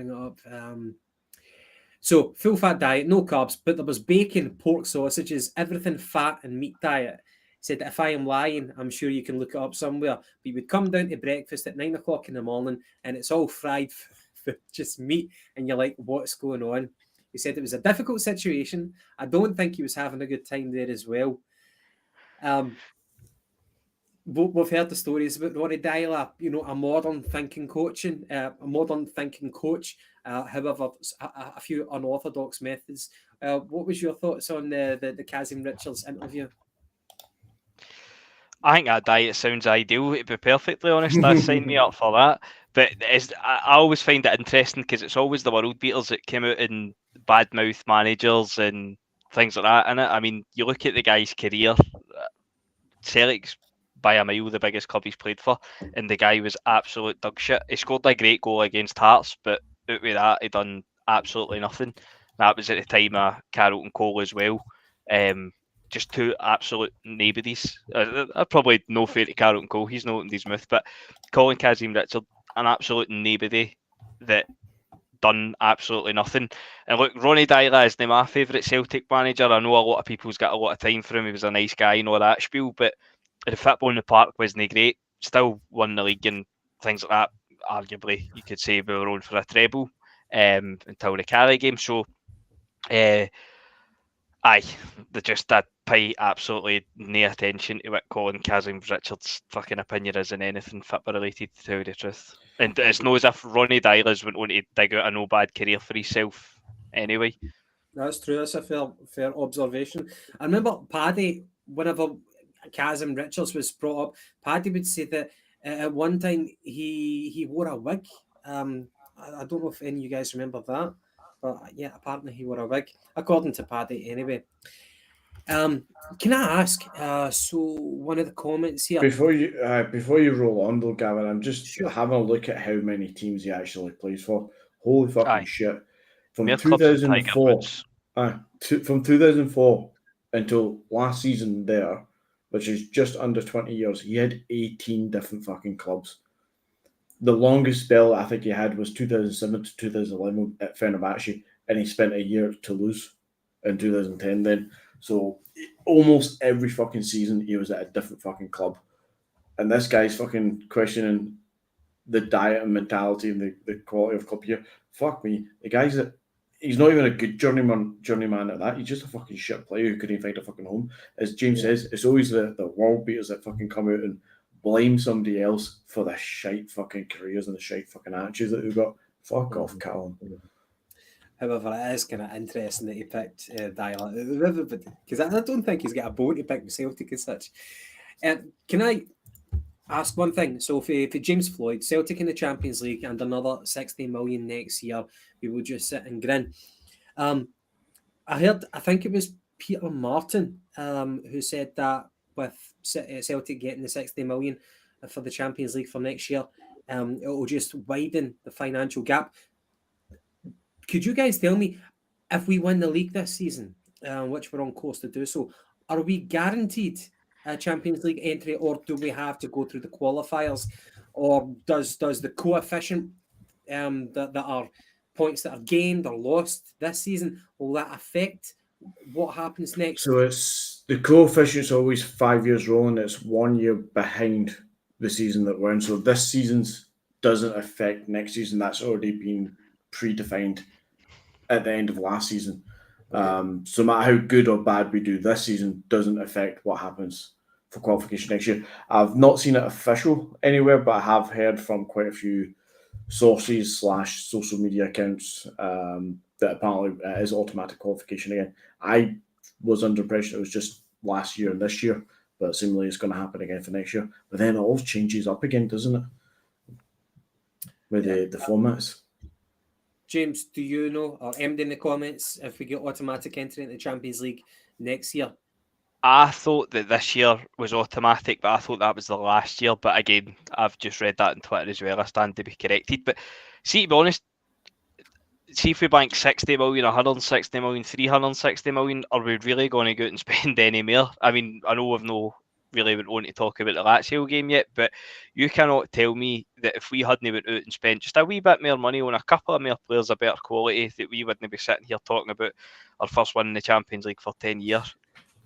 Speaker 4: So full fat diet, no carbs, but there was bacon, pork sausages, everything fat and meat diet. He said that if I am lying, I'm sure you can look it up somewhere. But you would come down to breakfast at 9 o'clock in the morning and it's all fried for just meat. And you're like, what's going on? He said it was a difficult situation. I don't think he was having a good time there as well. We've heard the stories about Ronny Deila, a modern thinking coach. However, a few unorthodox methods. What was your thoughts on the Kazim Richards interview?
Speaker 6: I think that diet sounds ideal. To be perfectly honest, I signed me up for that. But I always find it interesting because it's always the world beaters that came out and badmouth managers and things like that. And I mean, you look at the guy's career. Celtic's by a mile the biggest club he's played for, and the guy was absolute dog shit. He scored a great goal against Hearts, but out with that, he done absolutely nothing. That was at the time of Carrollton Cole as well. Just two absolute nobodies. Probably no fair to Carrollton Cole. He's not in his mouth, but Colin Kazim Richard, an absolute nobody that done absolutely nothing. And look, Ronny Deila is my favourite Celtic manager. I know a lot of people's got a lot of time for him. He was a nice guy and all that spiel, but the football in the park wasn't great. Still won the league and things like that. Arguably, you could say we were on for a treble until the Cali game. So, they just did pay absolutely no attention to what Colin Kazim Richards' fucking opinion is in anything football related, to tell you the truth. And it's not as if Ronny Deila's went on to dig out a no bad career for himself anyway.
Speaker 4: That's true. That's a fair observation. I remember Paddy, whenever Kazim Richards was brought up, Paddy would say that at one time he wore a wig. I don't know if any of you guys remember that, but yeah, apparently he wore a wig, according to Paddy anyway. Can I ask, so one of the comments here...
Speaker 5: Before you roll on though, Gavin, I'm just having a look at how many teams he actually plays for. Holy fucking shit. From 2004 from 2004 until last season there, which is just under 20 years, he had 18 different fucking clubs. The longest spell I think he had was 2007 to 2011 at Fenerbahce, and he spent a year at Toulouse in 2010 then. So almost every fucking season he was at a different fucking club. And this guy's fucking questioning the diet and mentality and the quality of club here. Fuck me. The guy's he's not even a good journeyman at that. He's just a fucking shit player who couldn't find a fucking home. As James says, it's always the world beaters that fucking come out and blame somebody else for the shite fucking careers and the shite fucking attitudes that they've got. Fuck off, Callum.
Speaker 4: However, it is kind of interesting that he picked Deila, because I don't think he's got a bone to pick with Celtic as such. Can I ask one thing? So for James Floyd, Celtic in the Champions League and another 60 million next year, we will just sit and grin. I think it was Peter Martin who said that with Celtic getting the 60 million for the Champions League for next year, it will just widen the financial gap. Could you guys tell me, if we win the league this season, which we're on course to do so, are we guaranteed a Champions League entry, or do we have to go through the qualifiers, or does the coefficient that are points that are gained or lost this season, will that affect what happens next?
Speaker 5: So it's the coefficient's always 5 years rolling. It's 1 year behind the season that we're in. So this season's doesn't affect next season. That's already been predefined at the end of last season. So no matter how good or bad we do this season, doesn't affect what happens for qualification next year. I've not seen it official anywhere, but I have heard from quite a few sources / social media accounts that apparently it is automatic qualification again. I was under impression it was just last year and this year, but seemingly it's going to happen again for next year. But then it all changes up again, doesn't it? With the formats.
Speaker 4: James, do you know, or Emd in the comments, if we get automatic entry into the Champions League next year?
Speaker 6: I thought that this year was automatic, but I thought that was the last year. But again, I've just read that on Twitter as well. I stand to be corrected. But see, to be honest, see if we bank 60 million, 160 million, 360 million, are we really going to go out and spend any more? I mean, I know we've no really went on to talk about the Lazio game yet, but you cannot tell me that if we hadn't went out and spent just a wee bit more money on a couple of more players of better quality, that we wouldn't be sitting here talking about our first win in the Champions League for 10 years.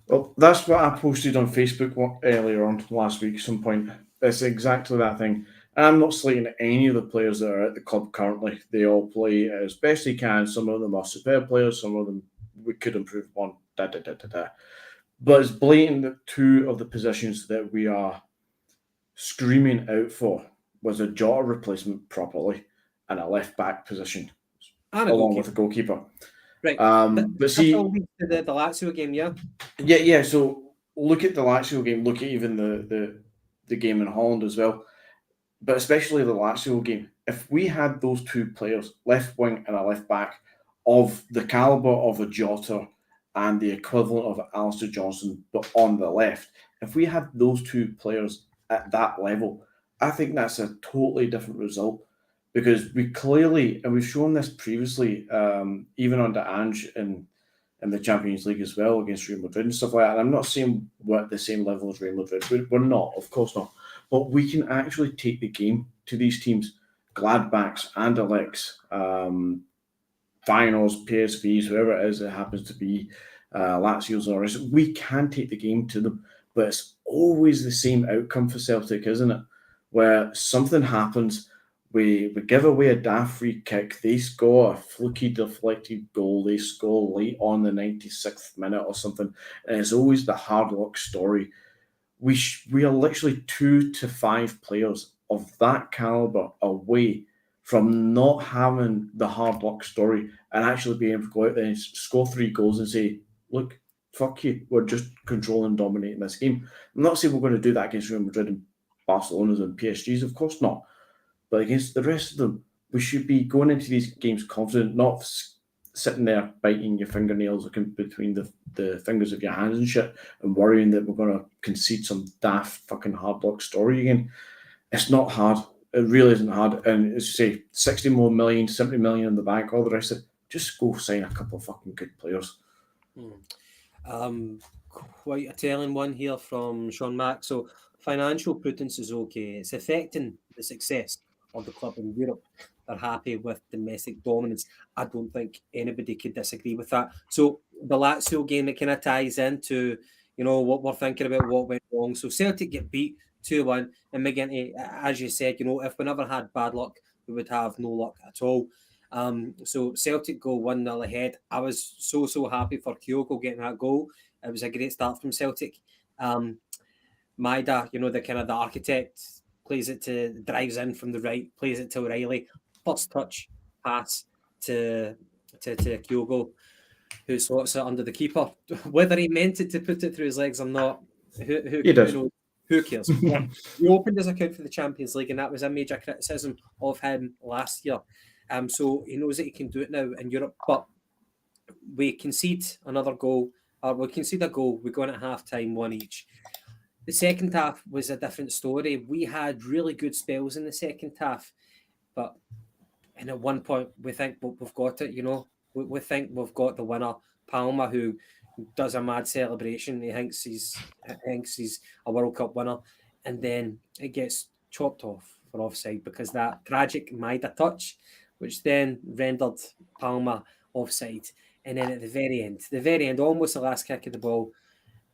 Speaker 5: Well, that's what I posted on Facebook earlier on last week at some point. It's exactly that thing. And I'm not slating any of the players that are at the club currently. They all play as best they can. Some of them are superb players. Some of them we could improve on. But it's blatant that two of the positions that we are screaming out for was a Jota replacement properly and a left-back position,
Speaker 4: and
Speaker 5: along with a goalkeeper.
Speaker 4: Right.
Speaker 5: But see,
Speaker 4: the Lazio game, yeah?
Speaker 5: Yeah. So look at the Lazio game. Look at even the game in Holland as well. But especially the Lazio game. If we had those two players, left wing and a left back, of the caliber of a Jota and the equivalent of Alistair Johnson, but on the left, if we had those two players at that level, I think that's a totally different result. Because we clearly, and we've shown this previously, even under Ange in the Champions League as well, against Real Madrid and stuff like that. And I'm not saying we're at the same level as Real Madrid. We're not, of course not. But we can actually take the game to these teams, Gladbachs, Anderlechts, Feyenoords, PSVs, whoever it is it happens to be, Lazio's or us. We can take the game to them. But it's always the same outcome for Celtic, isn't it? Where something happens, we give away a daft free kick, they score a fluky deflected goal, they score late on the 96th minute or something, and it's always the hard luck story. We are literally 2 to 5 players of that caliber away from not having the hard luck story and actually being able to go out there and score 3 goals and say, look, fuck you, we're just controlling and dominating this game. I'm not saying we're going to do that against Real Madrid and Barcelona's and PSG's, of course not. But against the rest of them, we should be going into these games confident, not sitting there biting your fingernails, looking between the fingers of your hands and shit, and worrying that we're going to concede some daft fucking hard luck story again. It's not hard. It really isn't hard. And as you say, 60 more million, 70 million in the bank, all the rest of it, just go sign a couple of fucking good players.
Speaker 4: Quite a telling one here from Sean Mack. So financial prudence is okay. It's affecting the success of the club in Europe. They're happy with domestic dominance. I don't think anybody could disagree with that. So the Lazio game, it kind of ties into, what we're thinking about, what went wrong. So Celtic get beat 2-1, and McGinty, as you said, if we never had bad luck, we would have no luck at all. So Celtic go 1-0 ahead. I was so happy for Kyogo getting that goal. It was a great start from Celtic. Maida, the architect, drives in from the right, plays it to O'Reilly. First touch pass to to Kyogo, who slots it under the keeper. Whether he meant it to put it through his legs or not, who
Speaker 5: He does.
Speaker 4: knows? Who cares? He opened his account for the Champions League, and that was a major criticism of him last year. So he knows that he can do it now in Europe. But we concede another goal, or we concede a goal. We go in at half time, one each. The second half was a different story. We had really good spells in the second half, but and at one point we think we've got it. We think we've got the winner, Palma, who does a mad celebration. He thinks he's a World Cup winner, and then it gets chopped off for offside because that tragic Maida touch, which then rendered Palma offside. And then at the very end, almost the last kick of the ball,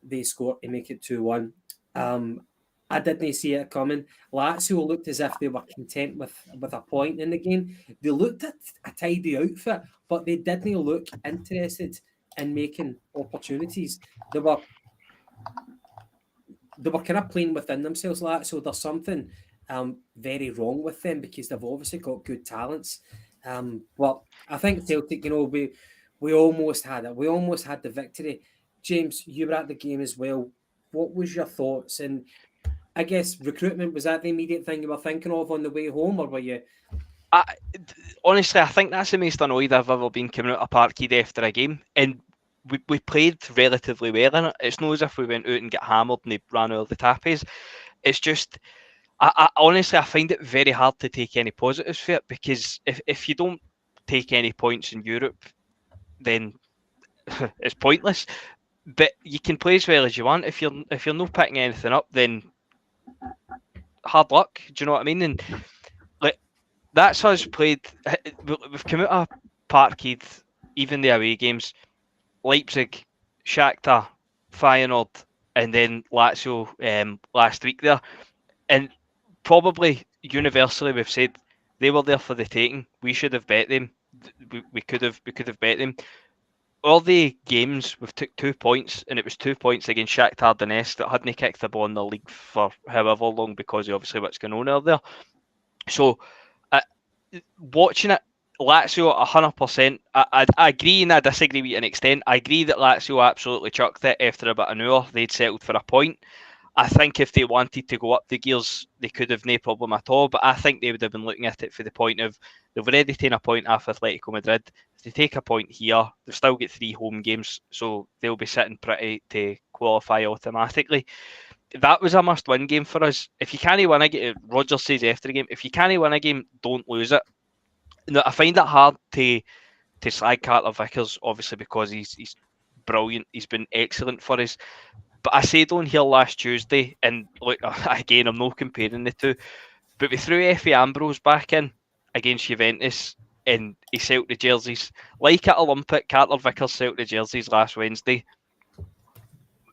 Speaker 4: they score to make it 2-1. I didn't see it coming. Lazio looked as if they were content with a point in the game. They looked at a tidy outfit, but they didn't look interested in making opportunities. They were kind of playing within themselves, Lazio. There's something very wrong with them because they've obviously got good talents. Well, I think Celtic, we almost had it. We almost had the victory. James, you were at the game as well. What was your thoughts? And I guess recruitment, was that the immediate thing you were thinking of on the way home, or were you?
Speaker 6: Honestly, I think that's the most annoyed I've ever been coming out of Parkhead after a game. And we played relatively well in it. It's not as if we went out and got hammered and they ran all the tappies. It's just, I honestly find it very hard to take any positives for it, because if you don't take any points in Europe, then it's pointless. But you can play as well as you want. If you're not picking anything up, then hard luck. Do you know what I mean? And like, that's us played. We've come out of Parkhead, even the away games, Leipzig, Shakhtar, Feyenoord, and then Lazio last week there. And probably universally we've said they were there for the taking. We should have bet them. We could have bet them. All the games we've took 2 points, and it was 2 points against Shakhtar Donetsk that hadn't kicked the ball in the league for however long because of obviously what's going on out there. So watching it, Lazio 100%. I agree and I disagree with an extent. I agree that Lazio absolutely chucked it after about an hour. They'd settled for a point. I think if they wanted to go up the gears, they could have no problem at all. But I think they would have been looking at it for the point of they've already taken a point off Atletico Madrid. If they take a point here, they've still got 3 home games, so they'll be sitting pretty to qualify automatically. That was a must-win game for us. If you can't win a game, Rodgers says after the game, if you can't win a game, don't lose it. Now, I find it hard to slag Carter Vickers, obviously because he's brilliant. He's been excellent for us. But I said on here last Tuesday, and look, again, I'm not comparing the two, but we threw Effie Ambrose back in against Juventus, and he sold the jerseys. Like at Olympic, Carter Vickers sold the jerseys last Wednesday.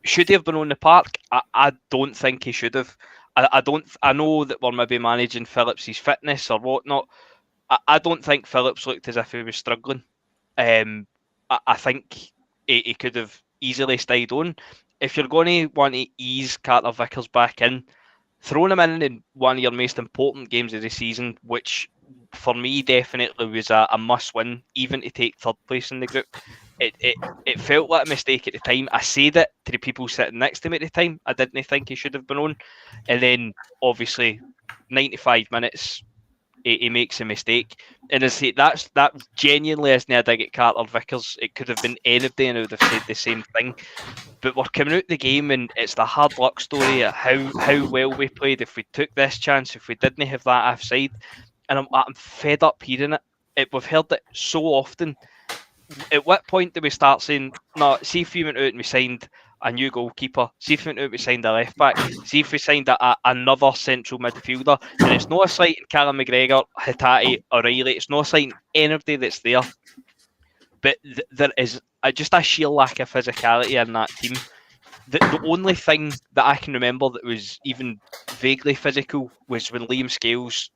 Speaker 6: Should he have been on the park? I don't think he should have. I know that we're maybe managing Phillips' fitness or whatnot. I don't think Phillips looked as if he was struggling. I think he could have easily stayed on. If you're going to want to ease Carter Vickers back in, throwing him in one of your most important games of the season, which for me definitely was a must-win, even to take third place in the group, it felt like a mistake at the time. I said it to the people sitting next to me at the time. I didn't think he should have been on. And then, obviously, 95 minutes, he makes a mistake. And I say that genuinely isn't a dig at Carter Vickers. It could have been anybody and I would have said the same thing. But we're coming out the game and it's the hard luck story of how well we played. If we took this chance, if we didn't have that offside, and I'm fed up hearing it. We've heard it so often. At what point do we start saying, no, see if we went out and we signed a new goalkeeper, see if we went out and we signed a left back, see if we signed another central midfielder, and it's not a slight in Callum McGregor, Hatate, O'Reilly, it's not a slight in anybody that's there, but there is just a sheer lack of physicality in that team. The only thing that I can remember that was even vaguely physical was when Liam Scales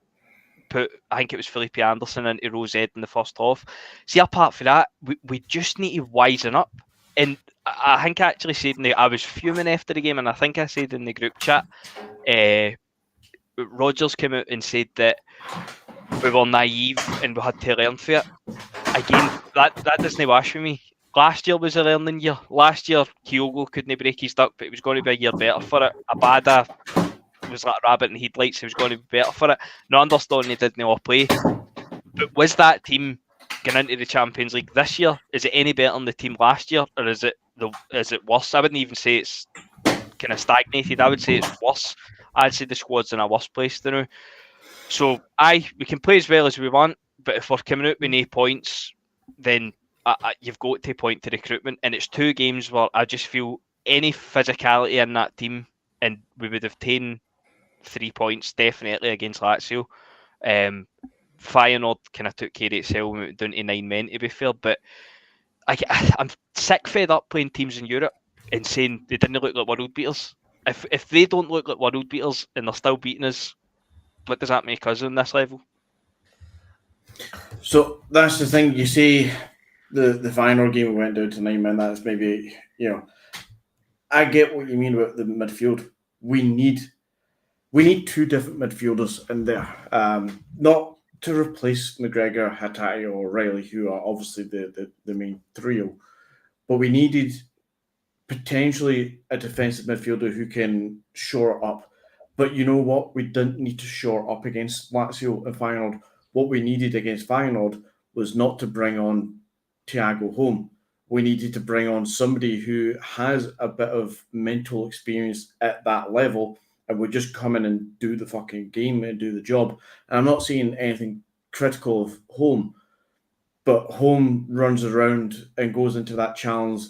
Speaker 6: put, I think it was Felipe Anderson into Rose Ed in the first half. See, apart from that, we just need to wisen up. And I think I actually said, I was fuming after the game, and I think I said in the group chat, Rodgers came out and said that we were naive and we had to learn for it. Again, that doesn't wash with me. Last year was a learning year. Last year, Kyogo couldn't break his duck, but it was going to be a year better for it. Abada was like a rabbit in the headlights. He was going to be better for it. Not understanding he didn't all play. But was that team going into the Champions League this year? Is it any better than the team last year, or is it worse? I wouldn't even say it's kind of stagnated. I would say it's worse. I'd say the squad's in a worse place now. So we can play as well as we want, but if we're coming out with no points, then you've got to point to recruitment. And it's 2 games where I just feel any physicality in that team, and we would have taken 3 points definitely against Lazio. Feyenoord kind of took care of itself and went down to 9 men, to be fair. But I'm sick fed up playing teams in Europe and saying they didn't look like world beaters. If they don't look like world beaters and they're still beating us, what does that make us on this level?
Speaker 5: So that's the thing. You say the final game we went down to 9 men. That's maybe, I get what you mean about the midfield. We need 2 different midfielders in there. Not to replace McGregor, Hatate, or Riley, who are obviously the main trio, but we needed potentially a defensive midfielder who can shore up. But you know what? We didn't need to shore up against Lazio and Feyenoord. What we needed against Feyenoord was not to bring on Thiago home. We needed to bring on somebody who has a bit of mental experience at that level and would just come in and do the fucking game and do the job. And I'm not saying anything critical of Home, but Home runs around and goes into that challenge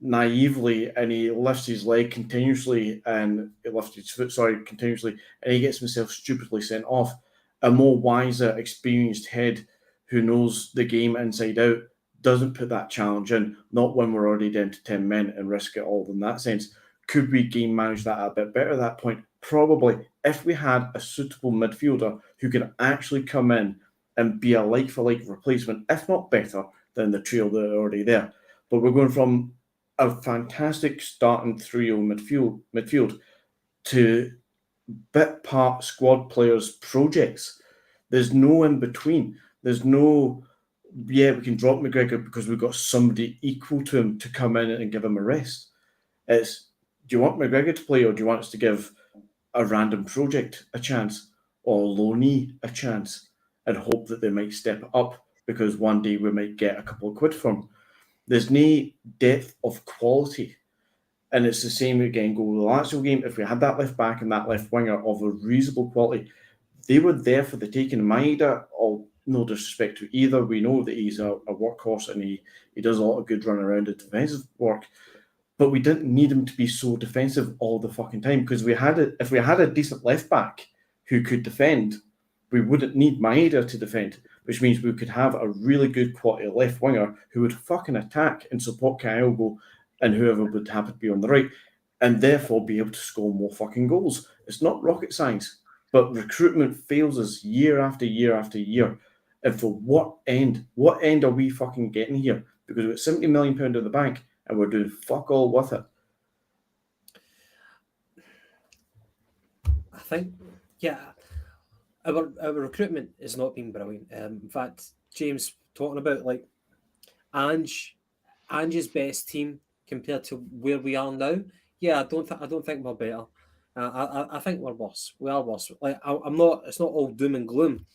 Speaker 5: naively, and he lifts his leg continuously, and he lifts his foot, continuously, and he gets himself stupidly sent off. A more wiser, experienced head who knows the game inside out doesn't put that challenge in, not when we're already down to 10 men and risk it all in that sense. Could we game manage that a bit better at that point? Probably, if we had a suitable midfielder who can actually come in and be a like-for-like replacement, if not better than the trio that are already there. But we're going from a fantastic starting trio midfield to bit part squad players projects. There's no in between. There's no, we can drop McGregor because we've got somebody equal to him to come in and give him a rest. It's, do you want McGregor to play, or do you want us to give a random project a chance, or loanee a chance, and hope that they might step up because one day we might get a couple of quid from them? There's no depth of quality. And it's the same again, go with the Lazio game. If we had that left back and that left winger of a reasonable quality, they were there for the taking. Maeda, all no disrespect to either, we know that he's a workhorse and he does a lot of good run around and defensive work. But we didn't need him to be so defensive all the fucking time, because if we had a decent left back who could defend, we wouldn't need Maeda to defend, which means we could have a really good quality left winger who would fucking attack and support Kyogo and whoever would happen to be on the right, and therefore be able to score more fucking goals. It's not rocket science, but recruitment fails us year after year after year. And for what end? What end are we fucking getting here? Because we've got £70 million in the bank and we're doing fuck all with it.
Speaker 4: I think, our recruitment has not been brilliant. In fact, James talking about like Ange's best team compared to where we are now. Yeah, I don't think we're better. I think we're worse. We are worse. Like I'm not. It's not all doom and gloom,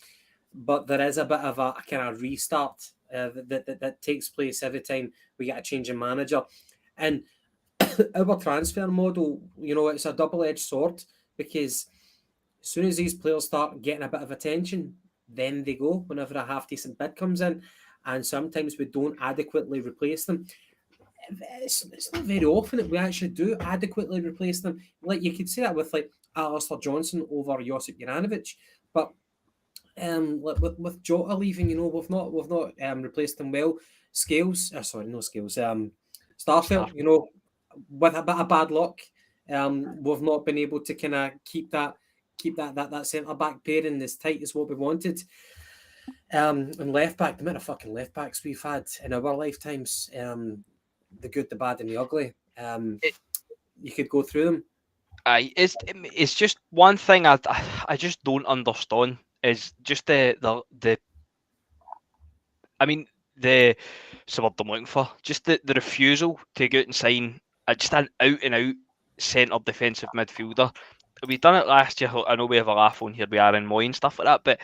Speaker 4: but there is a bit of a kind of restart that takes place every time we get a change in manager, and our transfer model. It's a double-edged sword, because as soon as these players start getting a bit of attention, then they go whenever a half-decent bid comes in, and sometimes we don't adequately replace them. It's not very often that we actually do adequately replace them. Like, you could say that with like Alistair Johnson over Josip Juranovic, but with Jota leaving, we've not replaced them well. Starfelt, with a bit of bad luck, we've not been able to kind of keep that centre back pairing as tight as what we wanted. And left back, the amount of fucking left backs we've had in our lifetimes, the good, the bad, and the ugly. You could go through them.
Speaker 6: It's just one thing I just don't understand is just the I mean, it's the word I'm looking for. Just the refusal to go out and sign just an out and out centre defensive midfielder. We've done it last year. I know we have a laugh on here with Aaron Moy and stuff like that, but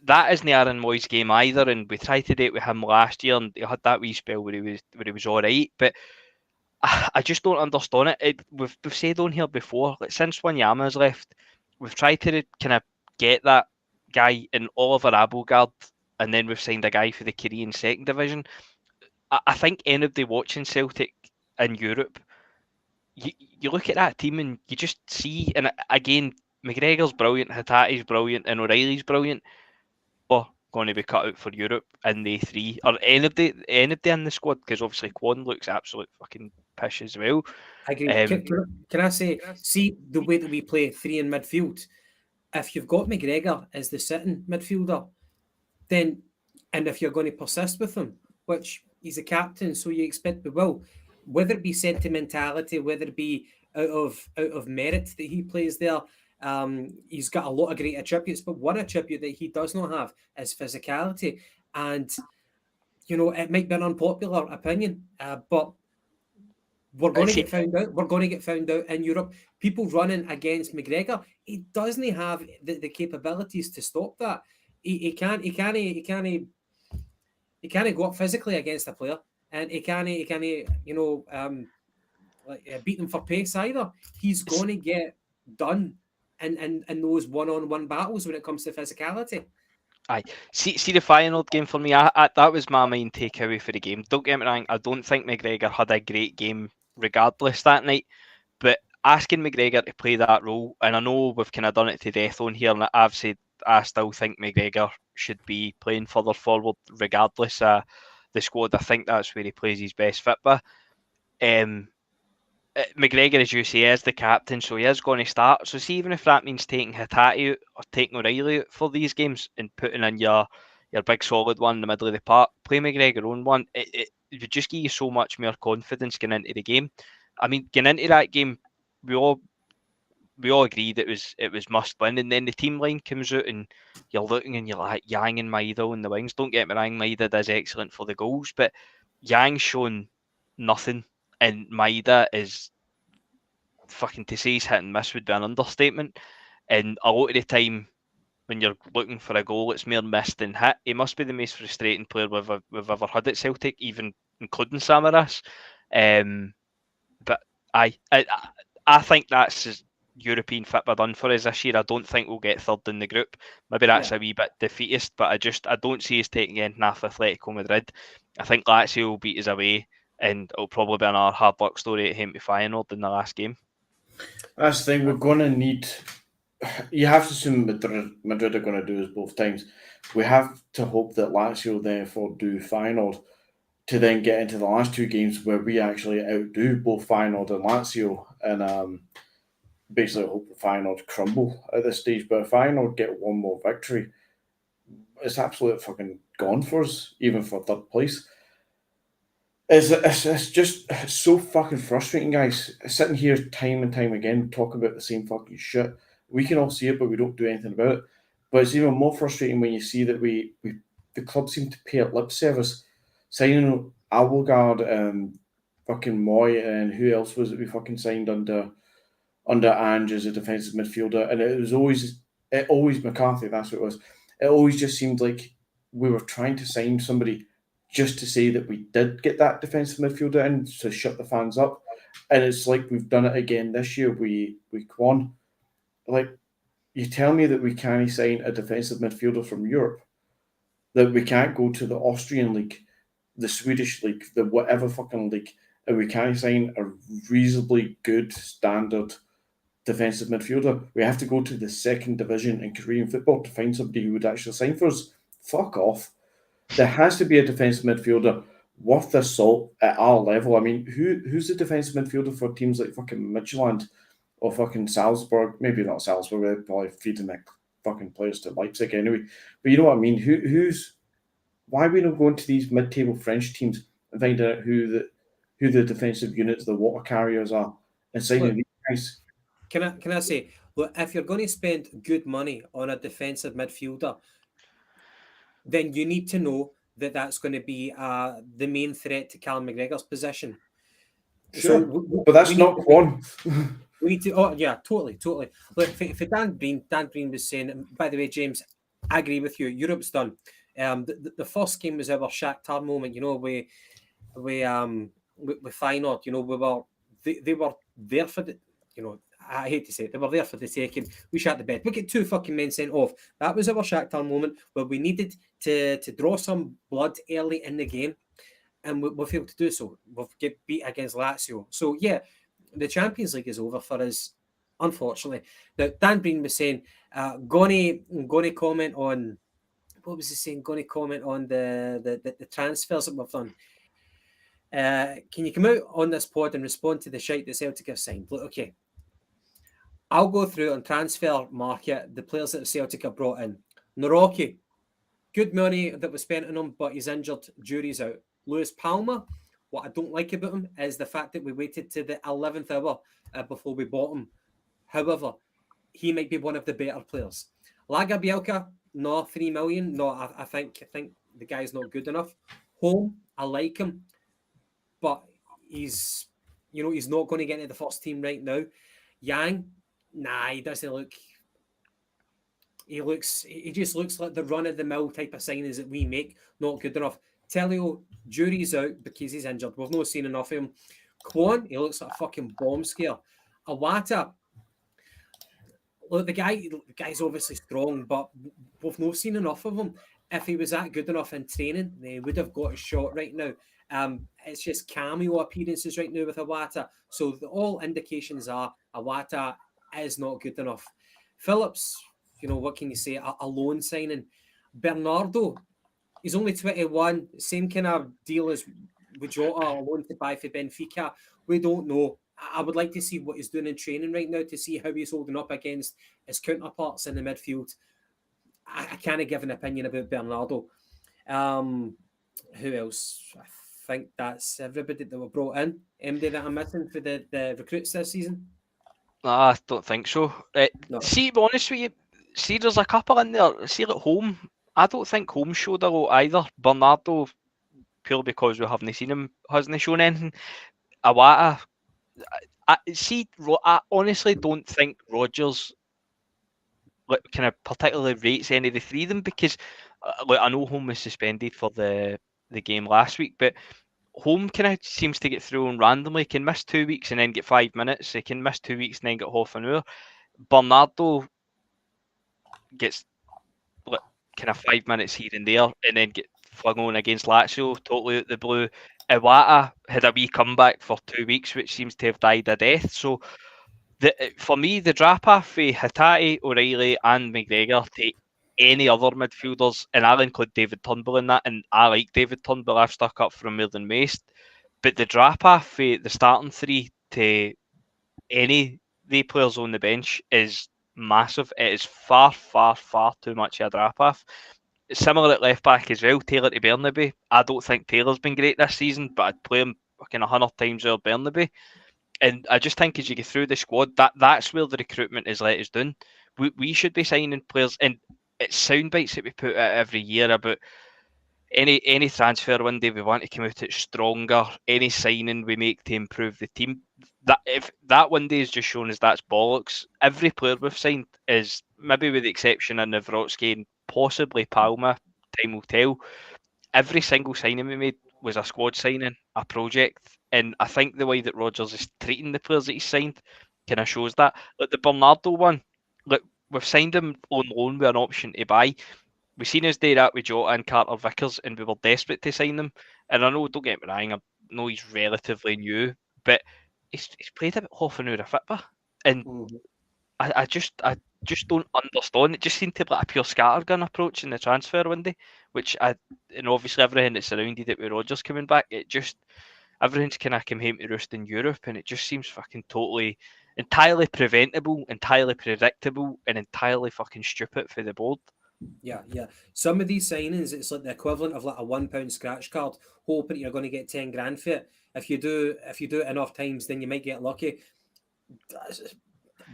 Speaker 6: that isn't Aaron Moy's game either. And we tried to do it with him last year, and he had that wee spell where he was all right. But I just don't understand it. We've said on here before, like since Wanyama's left, we've tried to kind of get that guy in Oliver Abelgard, and then we've signed a guy for the Korean second division. I think anybody watching Celtic in Europe, you look at that team and you just see, and again, McGregor's brilliant, Hatate's brilliant, and O'Reilly's brilliant. Or going to be cut out for Europe in the three, or anybody in the squad, because obviously Kwon looks absolute fucking pish as well.
Speaker 4: I agree. Can I say, see the way that we play three in midfield? If you've got McGregor as the sitting midfielder, then, and if you're going to persist with him, which he's a captain, so you expect we will, whether it be sentimentality, whether it be out of merit that he plays there, he's got a lot of great attributes, but one attribute that he does not have is physicality. And, it might be an unpopular opinion, but we're going to get found out. We're going to get found out in Europe. People running against McGregor, he doesn't have the capabilities to stop that. He can't go up physically against a player, and he can't beat them for pace either. He's going to get done in those one-on-one battles when it comes to physicality.
Speaker 6: Aye, see the final game for me. That was my main takeaway for the game. Don't get me wrong, I don't think McGregor had a great game regardless that night, but asking McGregor to play that role, and I know we've kind of done it to death on here, and I've said I still think McGregor should be playing further forward regardless of the squad. I think that's where he plays his best fit by. McGregor, as you say, is the captain, so he is going to start. So see, even if that means taking Hatate out or taking O'Reilly out for these games and putting in your big solid one in the middle of the park, play McGregor on one, it would just give you so much more confidence going into the game. I mean, going into that game, we all agreed it was must win, and then the team line comes out and you're looking and you're like Yang and Maida on the wings. Don't get me wrong, Maida does excellent for the goals, but Yang's shown nothing, and Maida is fucking, to say he's hit and miss would be an understatement. And a lot of the time when you're looking for a goal, it's more missed than hit. He must be the most frustrating player we've ever had at Celtic, even including Samaras. But I think that's his European fit we're done for us this year. I don't think we'll get third in the group. Maybe that's a wee bit defeatist, but I don't see us taking anything off Atletico Madrid. I think Lazio will beat us away, and it'll probably be another hard luck story at home to Feyenoord in the last game.
Speaker 5: That's the thing, we're going to need... You have to assume Madrid are going to do this both times. We have to hope that Lazio therefore do Feyenoord to then get into the last two games where we actually outdo both Feyenoord and Lazio, and basically hope that Feyenoord crumble at this stage. But if Feyenoord get one more victory, it's absolutely fucking gone for us, even for third place. It's just so fucking frustrating, guys. Sitting here time and time again talking about the same fucking shit. We can all see it, but we don't do anything about it. But it's even more frustrating when you see that the club seem to pay it lip service, signing Abelgard and fucking Moy, and who else was it we fucking signed under Ange as a defensive midfielder, and it was always McCarthy. That's what it was. It always just seemed like we were trying to sign somebody just to say that we did get that defensive midfielder in to shut the fans up, and it's like we've done it again this year. We won. Like, you tell me that we can't sign a defensive midfielder from Europe, that we can't go to the Austrian league, the Swedish league, the whatever fucking league, and we can't sign a reasonably good standard defensive midfielder. We have to go to the second division in Korean football to find somebody who would actually sign for us. Fuck off. There has to be a defensive midfielder worth their salt at our level. I mean, who's the defensive midfielder for teams like fucking Midtjylland or fucking Salzburg? Maybe not Salzburg, they're probably feeding their fucking players to Leipzig anyway. But you know what I mean? Why are we not going to these mid-table French teams and find out who the defensive units, the water carriers are, and signing these guys?
Speaker 4: Can I say, Look, if you're going to spend good money on a defensive midfielder, then you need to know that that's going to be the main threat to Callum McGregor's position.
Speaker 5: Sure,
Speaker 4: So
Speaker 5: but that's not Kwon.
Speaker 4: We need to. Oh yeah, totally. Look, for Dan Breen was saying. By the way, James, I agree with you. Europe's done. The first game was our Shakhtar moment. You know, we Feyenoord. You know, they were there for the. You know, I hate to say it, they were there for the taking. We shot the bed. We get 2 fucking men sent off. That was our Shakhtar moment where we needed to draw some blood early in the game, and we failed to do so. We've get beat against Lazio. So yeah. The Champions League is over for us, unfortunately. Now, Dan Breen was saying, going to comment on, what was he saying? Going to comment on the transfers that we've done. Can you come out on this pod and respond to the shite that Celtic have signed? Look, okay. I'll go through on transfer market the players that Celtic have brought in. Naroki, good money that was spent on him, but he's injured, jury's out. Lewis Palma, what I don't like about him is the fact that we waited to the 11th hour before we bought him. However, he might be one of the better players. Laga Bielka, no, 3 million. No, I think the guy's not good enough. Home, I like him, but he's not going to get into the first team right now. Yang, nah, he doesn't look. He just looks like the run-of-the-mill type of signings that we make. Not good enough. Telio, jury's out because he's injured. We've not seen enough of him. Kwon, he looks like a fucking bomb scare. Awata, look, the guy's obviously strong, but we've not seen enough of him. If he was that good enough in training, they would have got a shot right now. It's just cameo appearances right now with Awata. So all indications are Awata is not good enough. Phillips, you know, what can you say? A loan signing. Bernardo, he's only 21. Same kind of deal as with Jota, a loan to buy for Benfica. We don't know. I would like to see what he's doing in training right now to see how he's holding up against his counterparts in the midfield. I can't give an opinion about Bernardo. Who else? I think that's everybody that were brought in. Anybody that I'm missing for the recruits this season?
Speaker 6: I don't think so.
Speaker 4: No.
Speaker 6: See, to be honest with you, see, there's a couple in there. See, at home, I don't think home showed a lot either. Bernardo, purely because we haven't seen him, hasn't shown anything. Awata, I honestly don't think Rodgers kind of particularly rates any of the 3 of them because I know home was suspended for the game last week, but home kind of seems to get thrown randomly. He can miss 2 weeks and then get 5 minutes. He can miss 2 weeks and then get half an hour. Bernardo gets kind of 5 minutes here and there and then get flung on against Lazio totally out the blue. Iwata had a wee comeback for 2 weeks, which seems to have died a death. So for me, the drop-off for Hatate, O'Reilly and McGregor to any other midfielders, and I'll include David Turnbull in that, and I like David Turnbull, I've stuck up for him more than most, but the drop-off for the starting 3 to any of the players on the bench is massive. It is far, far, far too much of a drop-off. Similar at left back as well, Taylor to Bernabei. I don't think Taylor's been great this season, but I'd play him fucking 100 times over Bernabei. And I just think as you get through the squad, that's where the recruitment is let us down. We should be signing players, and it's sound bites that we put out every year about any transfer window we want to come out at stronger, any signing we make to improve the team. That if that window is just shown as that's bollocks. Every player we've signed is, maybe with the exception of Nawrocki and possibly Palma, time will tell. Every single signing we made was a squad signing, a project, and I think the way that Rodgers is treating the players that he's signed kind of shows that. Like the Bernardo one, look, we've signed him on loan with an option to buy. We've seen us do that with Jota and Carter Vickers, and we were desperate to sign them. And I know, don't get me wrong, I know he's relatively new, but he's played about half an hour of football, and I just don't understand. It just seemed to be like a pure scattergun approach in the transfer window, and obviously everything that surrounded it with Rodgers coming back, everything's kind of come home to roost in Europe, and it just seems fucking entirely preventable, entirely predictable, and entirely fucking stupid for the board.
Speaker 4: Yeah. Some of these signings, it's like the equivalent of like a £1 scratch card, hoping you're going to get 10 grand for it. If you do it enough times, then you might get lucky.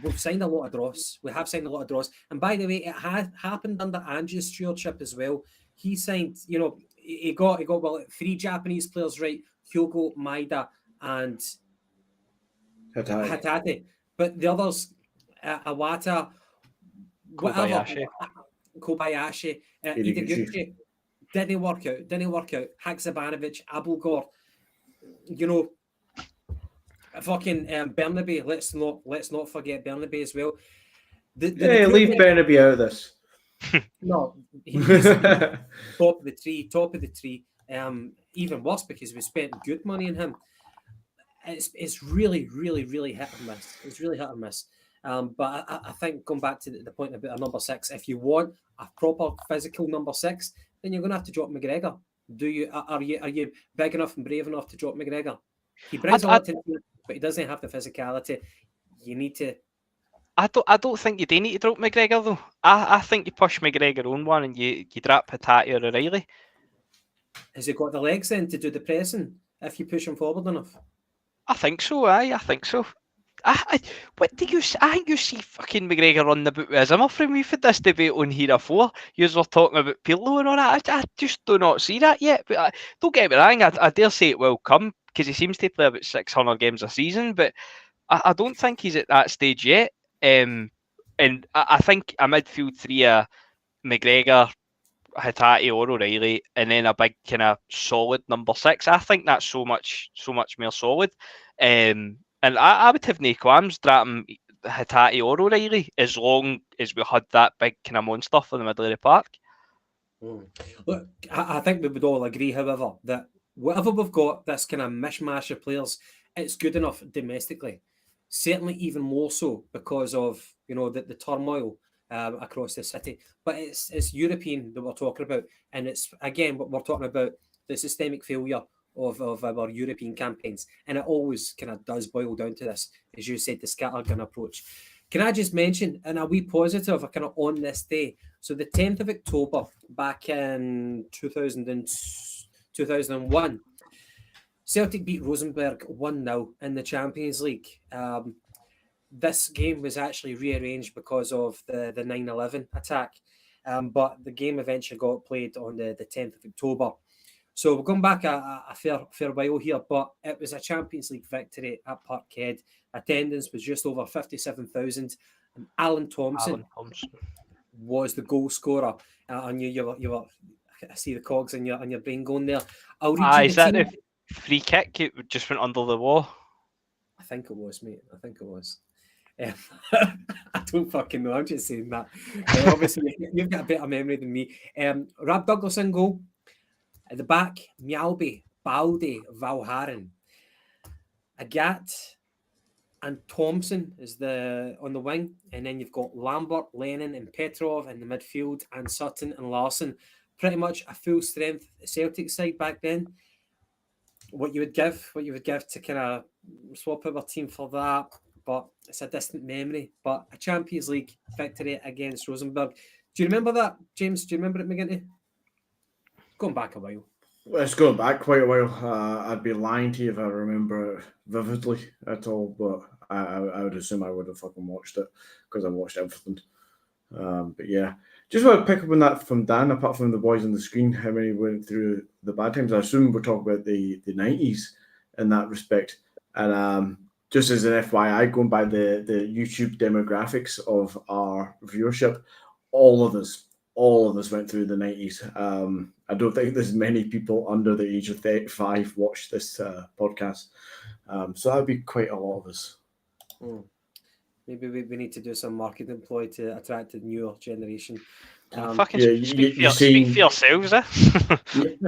Speaker 4: we've signed a lot of dross. We have signed a lot of dross. And by the way, it had happened under Andrew's stewardship as well. He signed, he got 3 Japanese players, right? Hyogo, Maeda, and Hatate. But the others, Awata, Kobayashi, Ideguchi, didn't work out. Haksabanovic, Abelgor, fucking Bernabe. Let's not forget Bernabe as well.
Speaker 5: Leave Bernabe out of this.
Speaker 4: No, he's top of the tree. Even worse because we spent good money on him. It's really, really, really hit and miss. It's really hit and miss. But I think going back to the point about a number 6, if you want a proper physical number 6, then you're going to have to drop McGregor. Are you big enough and brave enough to drop McGregor? He brings a lot to the, but he doesn't have the physicality. You need to.
Speaker 6: I don't think you do need to drop McGregor though. I think you push McGregor on one and you drop Hatate or O'Reilly.
Speaker 4: Has he got the legs then to do the pressing if you push him forward enough?
Speaker 6: I think so. I think so. What do you? I think you see fucking McGregor on the boot with Zimmer from. We've had this debate on here before. You were talking about Pirlo and all that. I just do not see that yet. But don't get me wrong. I dare say it will come because he seems to play about 600 games a season. But I don't think he's at that stage yet. And I think a midfield 3 of McGregor, Hatate or O'Reilly, and then a big kind of solid number 6. I think that's so much more solid. And I would have no qualms dropping Hatate or O'Reilly as long as we had that big kind of monster for the middle of the park.
Speaker 4: Look, I think we would all agree, however, that whatever we've got, this kind of mishmash of players, it's good enough domestically. Certainly even more so because of, the turmoil across the city. But it's European that we're talking about. And it's, again, what we're talking about, the systemic failure of our European campaigns. And it always kind of does boil down to this, as you said, the scattergun approach. Can I just mention, and are we positive, kind of on this day? So the 10th of October, back in 2001, Celtic beat Rosenborg 1-0 in the Champions League. This game was actually rearranged because of the 9/11 attack. But the game eventually got played on the 10th of October. So we're going back a fair while here, but it was a Champions League victory at Parkhead. Attendance was just over 57,000, and Alan Thompson was the goal scorer. I knew you were. I see the cogs in your brain going there.
Speaker 6: Is that the free kick? It just went under the wall.
Speaker 4: I think it was, mate. I think it was. I don't fucking know. I'm just saying that. Obviously, you've got a better memory than me. Rab Douglas in goal. At the back, Mjallby, Balde, Valharen, Agat, and Thompson is on the wing, and then you've got Lambert, Lennon, and Petrov in the midfield, and Sutton and Larson. Pretty much a full strength Celtic side back then. What you would give to kind of swap out our team for that, but it's a distant memory. But a Champions League victory against Rosenborg. Do you remember that, James? Do you remember it, McGinty? Going back a while.
Speaker 5: Well, it's going back quite a while. I'd be lying to you if I remember it vividly at all, but I would assume I would have fucking watched it because I watched everything. But yeah, just want to pick up on that from Dan, apart from the boys on the screen, how many went through the bad times. I assume we're talking about the 90s in that respect. And just as an FYI, going by the YouTube demographics of our viewership, all of us went through the 90s. I don't think there's many people under the age of 35 watch this podcast. So that would be quite a lot of us.
Speaker 4: Maybe we need to do some marketing ploy to attract the newer generation.
Speaker 6: Speak for yourselves, eh?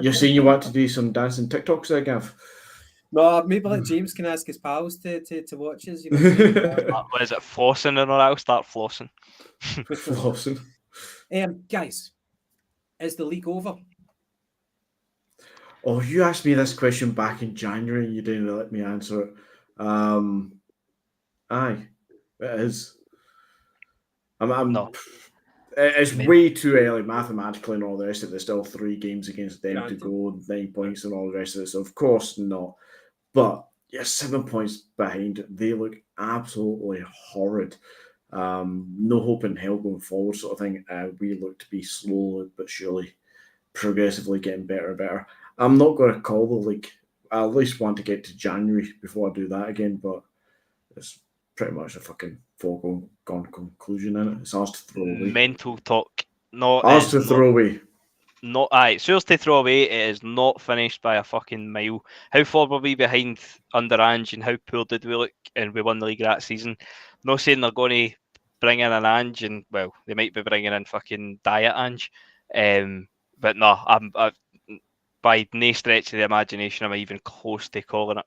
Speaker 5: You're saying you want to do some dancing TikToks there, Gav?
Speaker 4: No, maybe like James can ask his pals to watch us.
Speaker 6: What is it, flossing and all that? I'll start flossing.
Speaker 5: Flossing.
Speaker 4: Guys, is the league over?
Speaker 5: Oh, you asked me this question back in January and you didn't let me answer it. Aye, it is.
Speaker 6: No.
Speaker 5: It's way too early mathematically and all the rest of it. There's still 3 games against them to go, 9 points and all the rest of it. So of course not. But you're 7 points behind. They look absolutely horrid. No hope in hell going forward, sort of thing. We look to be slowly but surely, progressively getting better and better. I'm not going to call the league. I at least want to get to January before I do that again, but it's pretty much a fucking foregone conclusion in it. It's ours to throw away.
Speaker 6: Mental talk. No,
Speaker 5: Ours to throw away.
Speaker 6: Not it's yours to throw away. It is not finished by a fucking mile. How far were we behind under Ange, and how poor did we look? And we won the league that season. Not saying they're going to bring in an Ange, and well, they might be bringing in fucking Diet Ange. But no, I by no stretch of the imagination am I even close to calling it.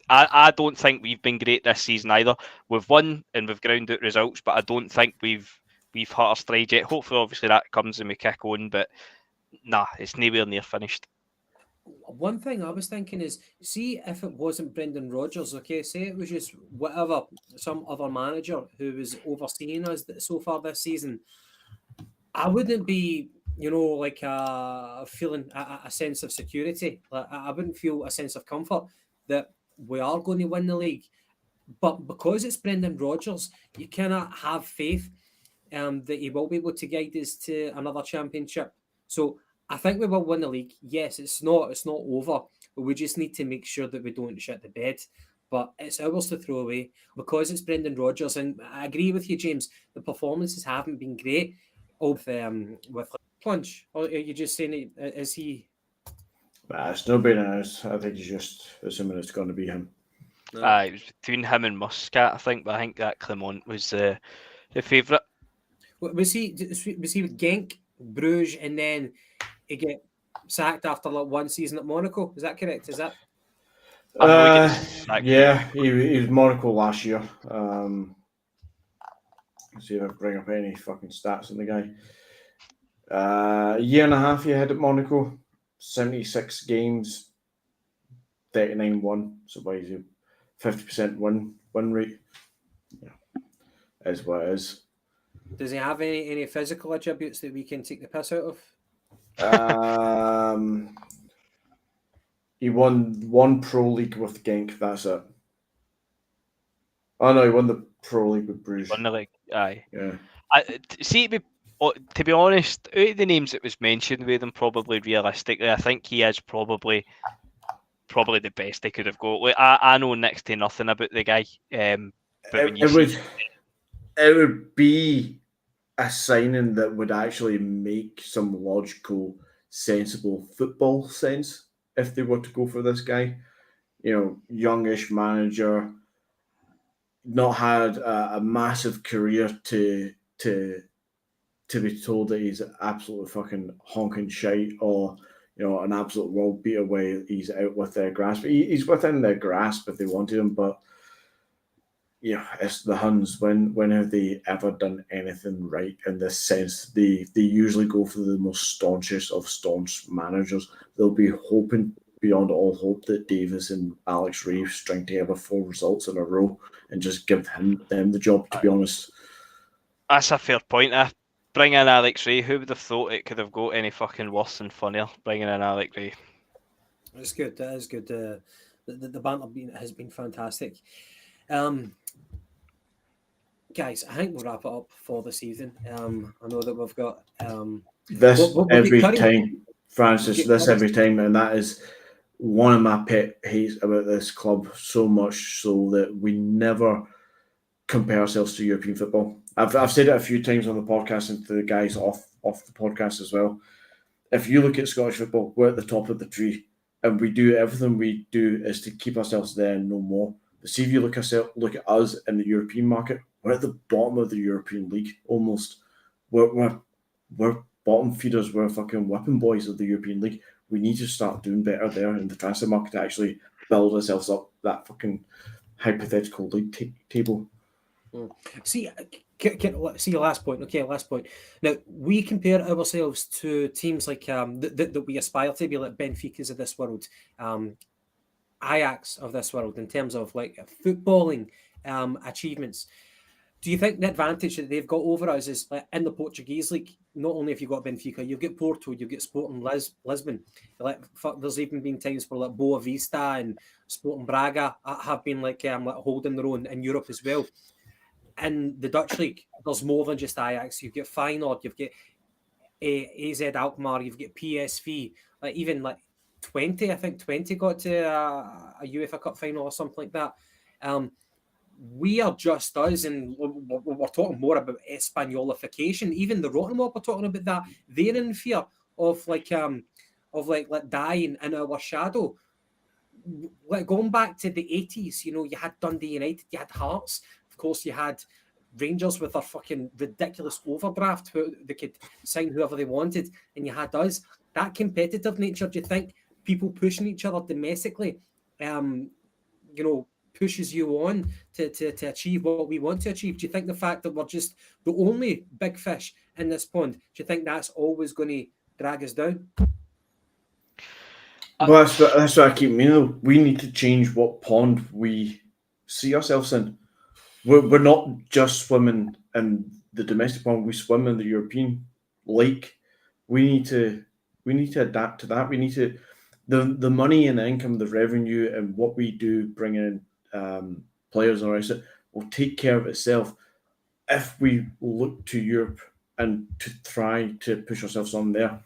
Speaker 6: I don't think we've been great this season either. We've won and we've ground out results, but I don't think we've hit our stride yet. Hopefully, obviously, that comes and we kick on, but nah, it's nowhere near finished.
Speaker 4: One thing I was thinking is, see if it wasn't Brendan Rodgers, okay, say it was just whatever, some other manager who was overseeing us so far this season, I wouldn't be, like feeling a sense of security. Like, I wouldn't feel a sense of comfort that we are going to win the league. But because it's Brendan Rodgers, you cannot have faith that he will be able to guide us to another championship. So I think we will win the league. Yes, it's not over, but we just need to make sure that we don't shit the bed. But it's ours to throw away because it's Brendan Rodgers. And I agree with you, James. The performances haven't been great with Plunge. Or are you just saying, is he?
Speaker 5: It's not been us. I think he's just assuming it's going to be him.
Speaker 6: It was between him and Muscat, I think. But I think that Clement was the favourite.
Speaker 4: Was he with Genk, Bruges, and then he get sacked after like one season at Monaco? Is that correct? Is that?
Speaker 5: Yeah, he was Monaco last year. Let's see if I can bring up any fucking stats on the guy. A year and a half he had at Monaco, 76 games, 39-1. So why is he 50% win rate? Yeah, is what it is.
Speaker 4: Does he have any physical attributes that we can take the piss out
Speaker 5: of? He won one Pro League with Genk. That's it. Oh no, he won the Pro League with Bruges.
Speaker 6: Won the league, aye.
Speaker 5: Yeah.
Speaker 6: To be honest, out of the names that was mentioned with him, probably realistically, I think he is probably the best they could have got. Like, I know next to nothing about the guy. But when
Speaker 5: it would be a signing that would actually make some logical, sensible football sense if they were to go for this guy. Youngish manager, not had a massive career to be told that he's absolutely fucking honking shite or an absolute world beater where he's out with their grasp. He's within their grasp if they wanted him, but it's the Huns. When have they ever done anything right in this sense? They usually go for the most staunchest of staunch managers. They'll be hoping beyond all hope that Davis and Alex Reeve string together 4 results in a row and just give them the job, to be honest.
Speaker 6: That's a fair point. Bring in Alex Ray. Who would have thought it could have got any fucking worse and funnier? Bringing in Alex Ray.
Speaker 4: It's good. That is good. The banter has been fantastic. Guys, I think we'll wrap it up for this evening. I know that we've got
Speaker 5: this every time, Francis. This every time, and that is one of my pet hates about this club. So much so that we never compare ourselves to European football. I've said it a few times on the podcast and to the guys off the podcast as well. If you look at Scottish football, we're at the top of the tree, and we do everything we do is to keep ourselves there and no more. But see, if you look at us in the European market, we're at the bottom of the European League almost. We're bottom feeders. We're fucking whipping boys of the European League. We need to start doing better there in the transfer market to actually build ourselves up that fucking hypothetical league table.
Speaker 4: See, last point. Okay, last point. Now, we compare ourselves to teams like that we aspire to be, like Benfica's of this world, Ajax of this world, in terms of like footballing achievements. Do you think the advantage that they've got over us is like in the Portuguese league? Not only have you got Benfica, you've got Porto, you've got Sporting Lisbon. Like there's even been times where like Boa Vista and Sporting Braga have been like holding their own in Europe as well. In the Dutch league, there's more than just Ajax. You've got Feyenoord, you've got AZ Alkmaar, you've got PSV. Like even like 20 got to a UEFA Cup final or something like that. We are just us, and we're talking more about Espanolification. Even the Rotten Mob are talking about that. They're in fear of dying in our shadow. Like going back to the 80s, you had Dundee United, you had Hearts, of course, you had Rangers with their fucking ridiculous overdraft, who they could sign whoever they wanted, and you had us. That competitive nature, do you think people pushing each other domestically, pushes you on to achieve what we want to achieve? Do you think the fact that we're just the only big fish in this pond, do you think that's always going to drag us down?
Speaker 5: Well, that's what I keep meaning. We need to change what pond we see ourselves in. We're not just swimming in the domestic pond. We swim in the European lake. We need to adapt to that. We need to the money and the income, the revenue, and what we do bring in players and the rest of it will take care of itself if we look to Europe and to try to push ourselves on there.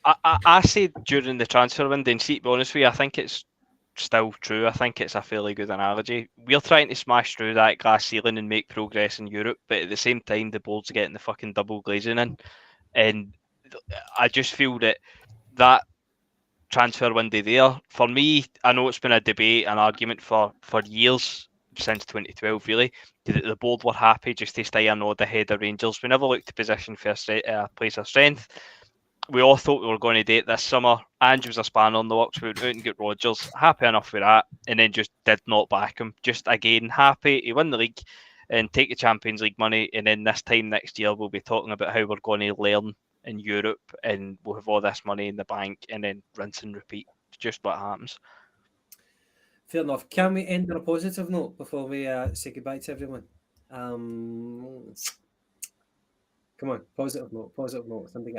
Speaker 6: I said during the transfer window, and see, to be honest with you, I think it's still true. I think it's a fairly good analogy. We're trying to smash through that glass ceiling and make progress in Europe, but at the same time, the board's getting the fucking double glazing in. And I just feel that transfer window there, for me, I know it's been a debate, an argument for years, since 2012, really. The board were happy just to stay a nod ahead of Rangers. We never looked to position for a place of strength. We all thought we were going to date this summer. Ange was a spanner on the works. We went out and get Rodgers. Happy enough with that. And then just did not back him. Just again, happy to win the league and take the Champions League money. And then this time next year, we'll be talking about how we're going to learn in Europe. And we'll have all this money in the bank. And then rinse and repeat. It's just what happens.
Speaker 4: Fair enough. Can we end on a positive note before we say goodbye to everyone? Come on, positive note. Something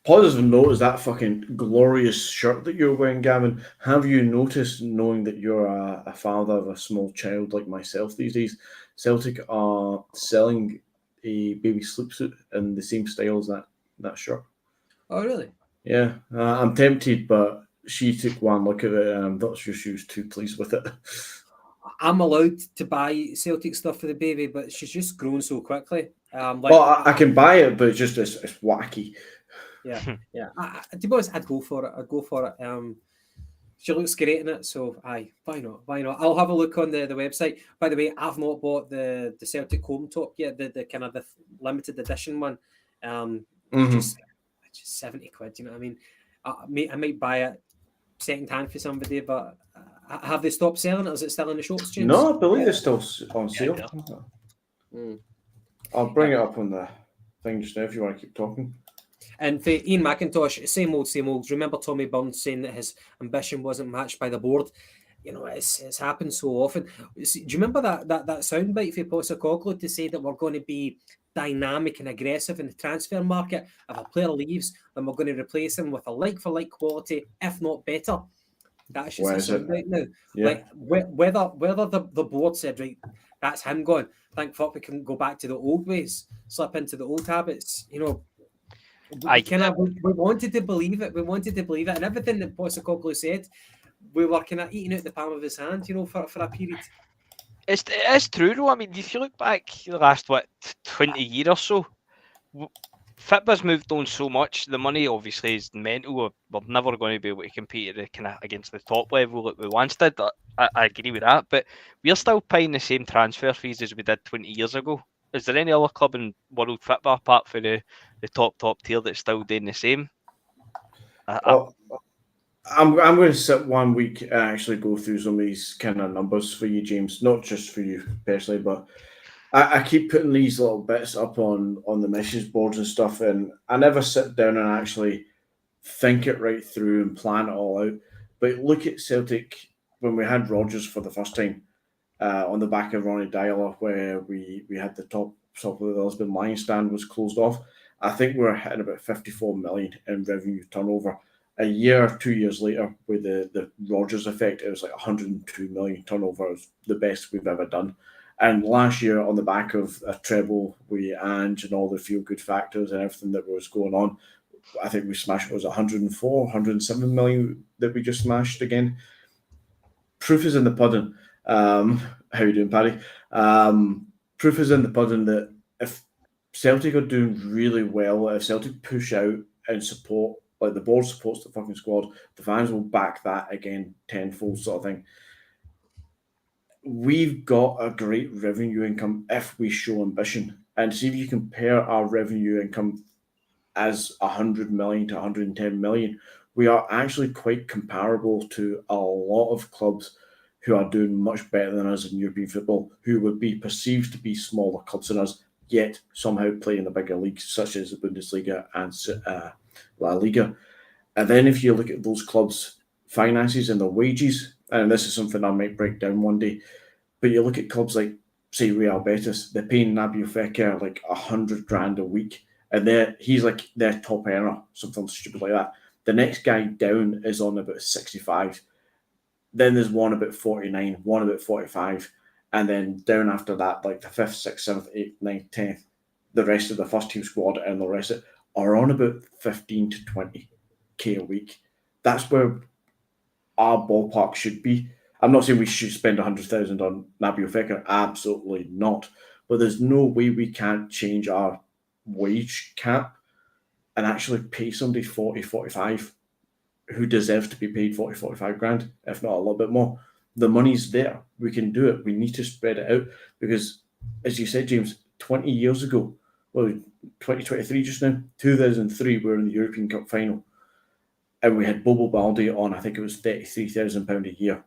Speaker 5: Positive note is that fucking glorious shirt that you're wearing, Gavin. Have you noticed, knowing that you're a father of a small child like myself these days, Celtic are selling a baby sleepsuit in the same style as that shirt?
Speaker 4: Oh, really?
Speaker 5: Yeah, I'm tempted, but she took one look at it and I'm not sure she was too pleased with it.
Speaker 4: I'm allowed to buy Celtic stuff for the baby, but she's just grown so quickly.
Speaker 5: Well, I can buy it, but it's just it's wacky.
Speaker 4: Yeah. To be honest, I'd go for it. She looks great in it, so aye, why not? I'll have a look on the website. By the way, I've not bought the Celtic home top yet, the kind of the limited edition one. Just 70 quid. You know what I mean? I might buy it second hand for somebody, but have they stopped selling it? Is it still in the shops, James?
Speaker 5: No, I believe it's still on sale. I'll bring it up on the thing just now if you want to keep talking.
Speaker 4: And for Ian McIntosh, same old. Remember Tommy Burns saying that his ambition wasn't matched by the board? You know, it's happened so often. Do you remember that soundbite for Postecoglou to say that we're going to be dynamic and aggressive in the transfer market? If a player leaves, then we're going to replace him with a like-for-like quality, if not better. That's just a soundbite now. Yeah. Like whether the board said, right, that's him gone, thank fuck we can go back to the old ways, slip into the old habits, you know. We wanted to believe it. And everything that Postecoglou said, we were kind of eating out the palm of his hand, you know, for a period.
Speaker 6: It's true, though. I mean, if you look back the last, 20 years or so, Fitbit's moved on so much. The money, obviously, is mental. We're never going to be able to compete against the top level that we once did. I agree with that. But we're still paying the same transfer fees as we did 20 years ago. Is there any other club in world football apart from the top tier that's still doing the same?
Speaker 5: I'm going to sit 1 week and actually go through some of these kind of numbers for you, James. Not just for you personally, but I keep putting these little bits up on the message boards and stuff, and I never sit down and actually think it right through and plan it all out. But look at Celtic when we had Rodgers for the first time on the back of Ronny Deila, where we had the top of the Lisbon Lions stand was closed off. I think we're hitting about 54 million in revenue turnover. A year, 2 years later, with the Rodgers effect, it was like 102 million turnover. It was the best we've ever done. And last year, on the back of a treble with Ange and all the feel-good factors and everything that was going on, I think we smashed, it was 104, 107 million that we just smashed again. Proof is in the pudding. How you doing, Paddy? Proof is in the pudding that if Celtic are doing really well, if Celtic push out and support, like the board supports the fucking squad, the fans will back that again tenfold sort of thing. We've got a great revenue income if we show ambition. And see if you compare our revenue income as 100 million to 110 million, we are actually quite comparable to a lot of clubs who are doing much better than us in European football, who would be perceived to be smaller clubs than us, yet somehow play in the bigger leagues, such as the Bundesliga and La Liga. And then if you look at those clubs' finances and their wages, and this is something I might break down one day, but you look at clubs like, say, Real Betis, they're paying Nabil Fekir like 100 grand a week, and he's like their top earner, something stupid like that. The next guy down is on about 65. Then there's one about 49, one about 45, and then down after that, like the 5th, 6th, 7th, 8th, 9th, 10th, the rest of the first team squad and the rest of it are on about 15 to 20k a week. That's where our ballpark should be. I'm not saying we should spend 100,000 on Nabil Fekir, absolutely not. But there's no way we can't change our wage cap and actually pay somebody 40, 45 who deserves to be paid 40, 45 grand, if not a little bit more. The money's there. We can do it. We need to spread it out because, as you said, James, 20 years ago, well, 2023 just now, 2003, we were in the European Cup final and we had Bobo Baldi on, I think it was £33,000 a year.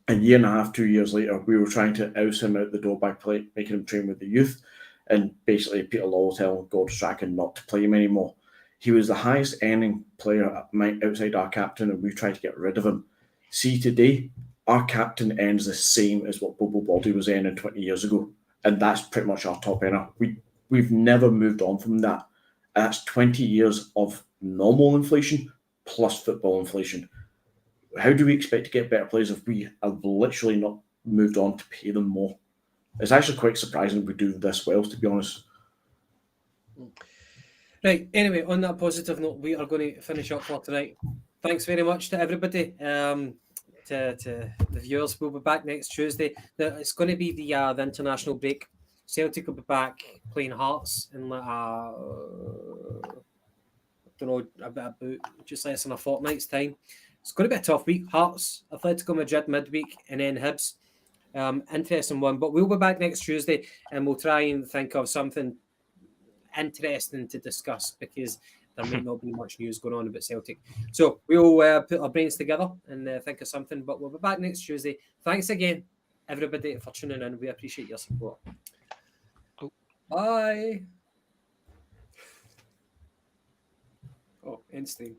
Speaker 5: A year and a half, 2 years later, we were trying to oust him out the door by making him train with the youth, and basically Peter Lawwell telling Gordon Strachan not to play him anymore. He was the highest earning player outside our captain, and we tried to get rid of him. See, today, our captain earns the same as what Bobo Baldi was earning 20 years ago, and that's pretty much our top earner. We've never moved on from that. And that's 20 years of normal inflation plus football inflation. How do we expect to get better players if we have literally not moved on to pay them more? It's actually quite surprising we do this well, to be honest.
Speaker 4: Right, anyway, on that positive note, we are going to finish up for tonight. Thanks very much to everybody, to the viewers. We'll be back next Tuesday. Now, it's going to be the international break. Celtic will be back playing Hearts in about just less than a fortnight's time. It's going to be a tough week. Hearts, Atletico Madrid midweek, and then Hibs. Interesting one. But we'll be back next Tuesday and we'll try and think of something interesting to discuss because there may not be much news going on about Celtic. So we'll put our brains together and think of something. But we'll be back next Tuesday. Thanks again, everybody, for tuning in. We appreciate your support. Bye. Oh, end stream.